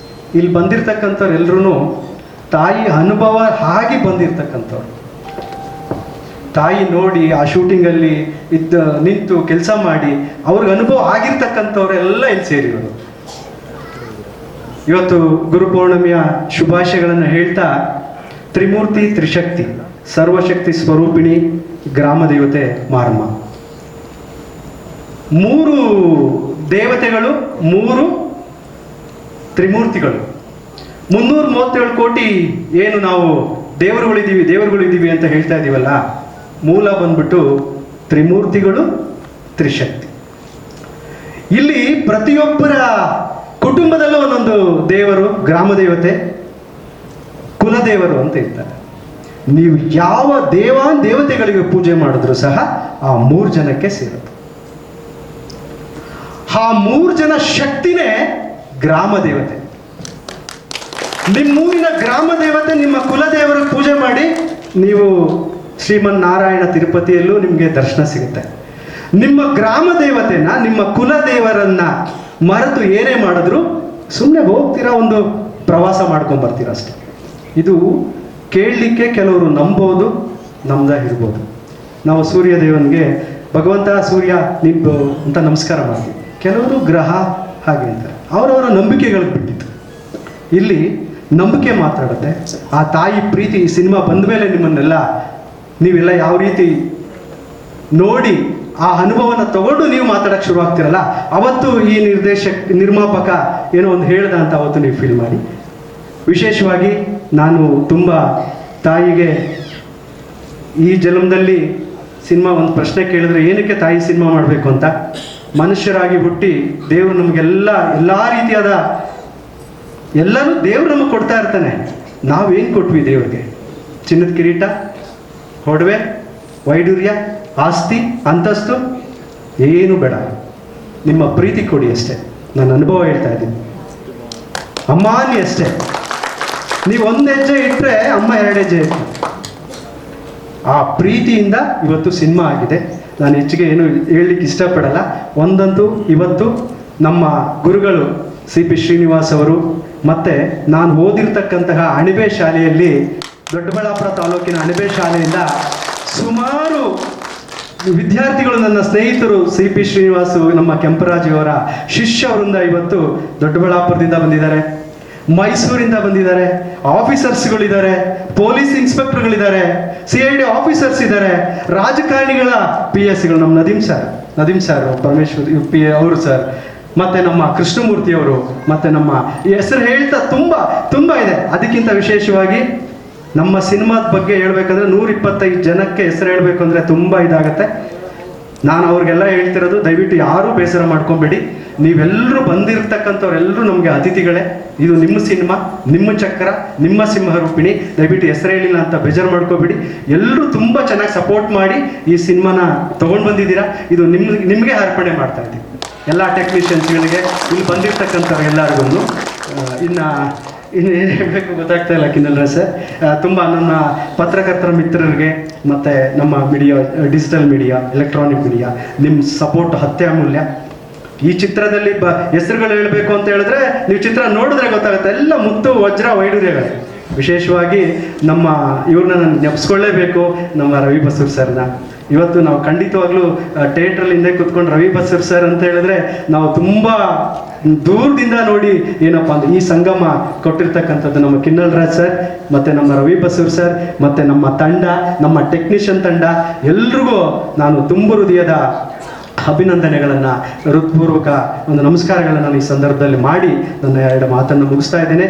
ಇಲ್ಲಿ ಬಂದಿರತಕ್ಕಂಥವ್ರು ಎಲ್ಲರೂ ತಾಯಿ ಅನುಭವ ಆಗಿ ಬಂದಿರತಕ್ಕಂಥವ್ರು. ತಾಯಿ ನೋಡಿ ಆ ಶೂಟಿಂಗಲ್ಲಿ ನಿಂತು ಕೆಲಸ ಮಾಡಿ ಅವ್ರಿಗೆ ಅನುಭವ ಆಗಿರ್ತಕ್ಕಂಥವ್ರೆಲ್ಲ ಇಲ್ಲಿ ಸೇರಿರೋದು. ಇವತ್ತು ಗುರುಪೌರ್ಣಮಿಯ ಶುಭಾಶಯಗಳನ್ನು ಹೇಳ್ತಾ, ತ್ರಿಮೂರ್ತಿ ತ್ರಿಶಕ್ತಿ ಸರ್ವಶಕ್ತಿ ಸ್ವರೂಪಿಣಿ ಗ್ರಾಮ ದೇವತೆ ಮಾರಮ್ಮ, 3 ದೇವತೆಗಳು, 3 ತ್ರಿಮೂರ್ತಿಗಳು, 337 ಕೋಟಿ ಏನು ನಾವು ದೇವರುಗಳಿದ್ದೀವಿ ಅಂತ ಹೇಳ್ತಾ ಇದ್ದೀವಲ್ಲ, ಮೂಲ ಬಂದ್ಬಿಟ್ಟು ತ್ರಿಮೂರ್ತಿಗಳು ತ್ರಿಶಕ್ತಿ. ಇಲ್ಲಿ ಪ್ರತಿಯೊಬ್ಬರ ಕುಟುಂಬದಲ್ಲೂ ಒಂದೊಂದು ದೇವರು, ಗ್ರಾಮ ದೇವತೆ, ಕುಲದೇವರು ಅಂತ ಇರ್ತಾರೆ. ನೀವು ಯಾವ ದೇವತೆಗಳಿಗೆ ಪೂಜೆ ಮಾಡಿದ್ರು ಸಹ ಆ 3 ಜನಕ್ಕೆ ಸೇರುತ್ತೆ. ಆ 3 ಜನ ಶಕ್ತಿನೇ ಗ್ರಾಮ ದೇವತೆ. ನಿಮ್ಮೂರಿನ ಗ್ರಾಮ ದೇವತೆ ನಿಮ್ಮ ಕುಲದೇವರ ಪೂಜೆ ಮಾಡಿ, ನೀವು ಶ್ರೀಮನ್ನಾರಾಯಣ ತಿರುಪತಿಯಲ್ಲೂ ನಿಮಗೆ ದರ್ಶನ ಸಿಗುತ್ತೆ. ನಿಮ್ಮ ಗ್ರಾಮ ದೇವತೆನ, ನಿಮ್ಮ ಕುಲದೇವರನ್ನ ಮರೆತು ಏನೇ ಮಾಡಿದ್ರು ಸುಮ್ಮನೆ ಹೋಗ್ತೀರಾ, ಒಂದು ಪ್ರವಾಸ ಮಾಡ್ಕೊಂಡು ಬರ್ತೀರಾ ಅಷ್ಟೆ. ಇದು ಕೇಳಲಿಕ್ಕೆ ಕೆಲವರು ನಂಬೋದು, ನಮ್ದ ಇರ್ಬೋದು. ನಾವು ಸೂರ್ಯ ದೇವನಿಗೆ ಭಗವಂತ ಸೂರ್ಯ ನಿಂಬು ಅಂತ ನಮಸ್ಕಾರ ಮಾಡ್ತೀವಿ. ಕೆಲವರು ಗ್ರಹ ಹಾಗೆ ಅಂತಾರೆ, ಅವರವರ ನಂಬಿಕೆಗಳಿಗೆ ಬಿಟ್ಟಿತ್ತು. ಇಲ್ಲಿ ನಂಬಿಕೆ ಮಾತಾಡುತ್ತೆ. ಆ ತಾಯಿ ಪ್ರೀತಿ ಈ ಸಿನಿಮಾ ಬಂದ ಮೇಲೆ ನಿಮ್ಮನ್ನೆಲ್ಲ ನೀವೆಲ್ಲ ಯಾವ ರೀತಿ ನೋಡಿ ಆ ಅನುಭವನ ತಗೊಂಡು ನೀವು ಮಾತಾಡಕ್ಕೆ ಶುರು ಆಗ್ತಿರಲ್ಲ, ಅವತ್ತು ಈ ನಿರ್ಮಾಪಕ ಏನೋ ಒಂದು ಹೇಳ್ದ ಅಂತ ಅವತ್ತು ನೀವು ಫೀಲ್ ಮಾಡಿ. ವಿಶೇಷವಾಗಿ ನಾನು ತುಂಬ ತಾಯಿಗೆ ಈ ಜನ್ಮದಲ್ಲಿ ಸಿನಿಮಾ ಒಂದು ಪ್ರಶ್ನೆ ಕೇಳಿದ್ರೆ ಏನಕ್ಕೆ ತಾಯಿ ಸಿನಿಮಾ ಮಾಡಬೇಕು ಅಂತ, ಮನುಷ್ಯರಾಗಿ ಹುಟ್ಟಿ ದೇವರು ನಮಗೆಲ್ಲ ರೀತಿಯಾದ ಎಲ್ಲರೂ ದೇವ್ರು ನಮಗೆ ಕೊಡ್ತಾ ಇರ್ತಾನೆ. ನಾವೇನು ಕೊಟ್ವಿ ದೇವ್ರಿಗೆ? ಚಿನ್ನದ ಕಿರೀಟ, ಒಡವೆ, ವೈಡೂರ್ಯ, ಆಸ್ತಿ, ಅಂತಸ್ತು ಏನು ಬೇಡ. ನಿಮ್ಮ ಪ್ರೀತಿ ಕೊಡಿ ಅಷ್ಟೇ. ನನ್ನ ಅನುಭವ ಹೇಳ್ತಾ ಇದ್ದೀನಿ. ಅಮ್ಮಾನಿ ಅಷ್ಟೇ. ನೀವು 1 ಹೆಜ್ಜೆ ಇಟ್ಟರೆ ಅಮ್ಮ 2 ಹೆಜ್ಜೆ ಇಟ್ಟು. ಆ ಪ್ರೀತಿಯಿಂದ ಇವತ್ತು ಸಿನಿಮಾ ಆಗಿದೆ. ನಾನು ಹೆಚ್ಚಿಗೆ ಏನು ಹೇಳಲಿಕ್ಕೆ ಇಷ್ಟಪಡಲ್ಲ. ಒಂದಂತೂ ಇವತ್ತು ನಮ್ಮ ಗುರುಗಳು CP ಶ್ರೀನಿವಾಸ್ ಅವರು ಮತ್ತು ನಾನು ಓದಿರ್ತಕ್ಕಂತಹ ಅಣಿಬೆ ಶಾಲೆಯಲ್ಲಿ, ದೊಡ್ಡಬಳ್ಳಾಪುರ ತಾಲೂಕಿನ ಅಣಿಬೆ ಶಾಲೆಯಿಂದ ಸುಮಾರು ವಿದ್ಯಾರ್ಥಿಗಳು, ನನ್ನ ಸ್ನೇಹಿತರು, CP ಶ್ರೀನಿವಾಸು, ನಮ್ಮ ಕೆಂಪರಾಜಿಯವರ ಶಿಷ್ಯವರಿಂದ ಇವತ್ತು ದೊಡ್ಡಬಳ್ಳಾಪುರದಿಂದ ಬಂದಿದ್ದಾರೆ, ಮೈಸೂರಿಂದ ಬಂದಿದ್ದಾರೆ, ಆಫೀಸರ್ಸ್ಗಳಿದ್ದಾರೆ, ಪೊಲೀಸ್ ಇನ್ಸ್ಪೆಕ್ಟರ್ಗಳಿದ್ದಾರೆ, CID ಆಫೀಸರ್ಸ್ ಇದ್ದಾರೆ, ರಾಜಕಾರಣಿಗಳ PSಗಳು, ನಮ್ಮ ನದೀಮ್ ಸರ್ ಪರಮೇಶ್ವರ್ UP ಅವರು ಸರ್, ಮತ್ತು ನಮ್ಮ ಕೃಷ್ಣಮೂರ್ತಿಯವರು, ಮತ್ತು ನಮ್ಮ ಹೆಸರು ಹೇಳ್ತಾ ತುಂಬ ಇದೆ. ಅದಕ್ಕಿಂತ ವಿಶೇಷವಾಗಿ ನಮ್ಮ ಸಿನಿಮಾದ ಬಗ್ಗೆ ಹೇಳ್ಬೇಕಂದ್ರೆ 125 ಜನಕ್ಕೆ ಹೆಸರು ಹೇಳಬೇಕು ಅಂದರೆ ತುಂಬ ಇದಾಗತ್ತೆ. ನಾನು ಅವ್ರಿಗೆಲ್ಲ ಹೇಳ್ತಿರೋದು, ದಯವಿಟ್ಟು ಯಾರೂ ಬೇಸರ ಮಾಡ್ಕೊಬೇಡಿ. ನೀವೆಲ್ಲರೂ ಬಂದಿರತಕ್ಕಂಥವ್ರೆಲ್ಲರೂ ನಮಗೆ ಅತಿಥಿಗಳೇ. ಇದು ನಿಮ್ಮ ಸಿನಿಮಾ, ನಿಮ್ಮ ಚಕ್ರ, ನಿಮ್ಮ ಸಿಂಹರೂಪಿಣಿ. ದಯವಿಟ್ಟು ಹೆಸರು ಹೇಳಿಲ್ಲ ಅಂತ ಬೇಜಾರು ಮಾಡ್ಕೋಬೇಡಿ. ಎಲ್ಲರೂ ತುಂಬ ಚೆನ್ನಾಗಿ ಸಪೋರ್ಟ್ ಮಾಡಿ ಈ ಸಿನಿಮಾನ ತೊಗೊಂಡು ಬಂದಿದ್ದೀರಾ. ಇದು ನಿಮಗೆ ಅರ್ಪಣೆ ಮಾಡ್ತಾ ಇದ್ದೀವಿ, ಎಲ್ಲ ಟೆಕ್ನಿಷಿಯನ್ಸ್ಗಳಿಗೆ, ಇಲ್ಲಿ ಬಂದಿರ್ತಕ್ಕಂಥವ್ರು ಎಲ್ಲರಿಗೂ. ಇನ್ನು ಏನು ಹೇಳಬೇಕು ಗೊತ್ತಾಗ್ತಾ ಇಲ್ಲ ಕಿನ್ನಲ್ರ ಸರ್. ತುಂಬ ನನ್ನ ಪತ್ರಕರ್ತರ ಮಿತ್ರರಿಗೆ ಮತ್ತು ನಮ್ಮ media, digital media, electronic media, ನಿಮ್ಮ ಸಪೋರ್ಟ್ ಅತ್ಯಮೂಲ್ಯ. ಈ ಚಿತ್ರದಲ್ಲಿ ಹೆಸರುಗಳು ಹೇಳಬೇಕು ಅಂತ ಹೇಳಿದ್ರೆ ನೀವು ಚಿತ್ರ ನೋಡಿದ್ರೆ ಗೊತ್ತಾಗುತ್ತೆ. ಎಲ್ಲ ಮುತ್ತು ವಜ್ರ ವೈಡೂರ್ಯಗಳೇ. ವಿಶೇಷವಾಗಿ ನಮ್ಮ ಇವ್ರನ್ನ ನಾನು ನೆನೆಸ್ಕೊಳ್ಳೇಬೇಕು, ನಮ್ಮ ರವಿ ಬಸೂರ್ ಸರ್ನ. ಇವತ್ತು ನಾವು ಖಂಡಿತವಾಗ್ಲೂ ಥಿಯೇಟ್ರಲ್ಲಿ ಹಿಂದೆ ಕೂತ್ಕೊಂಡು ರವಿ ಬಸೂರ್ ಸರ್ ಅಂತ ಹೇಳಿದ್ರೆ ನಾವು ತುಂಬ ದೂರದಿಂದ ನೋಡಿ ಏನಪ್ಪ ಅಂದ್ರೆ ಈ ಸಂಗಮ ಕೊಟ್ಟಿರ್ತಕ್ಕಂಥದ್ದು ನಮ್ಮ ಕಿನ್ನಲ್ ರಾಜ್ ಸರ್ ಮತ್ತು ನಮ್ಮ ರವಿ ಬಸೂರ್ ಸರ್ ಮತ್ತು ನಮ್ಮ ತಂಡ, ನಮ್ಮ ಟೆಕ್ನಿಷಿಯನ್ ತಂಡ ಎಲ್ರಿಗೂ ನಾನು ತುಂಬ ಹೃದಯದ ಅಭಿನಂದನೆಗಳನ್ನು, ಹೃತ್ಪೂರ್ವಕ ಒಂದು ನಮಸ್ಕಾರಗಳನ್ನು ನಾನು ಈ ಸಂದರ್ಭದಲ್ಲಿ ಮಾಡಿ ನನ್ನ 2 ಮಾತನ್ನು ಮುಗಿಸ್ತಾ ಇದ್ದೇನೆ.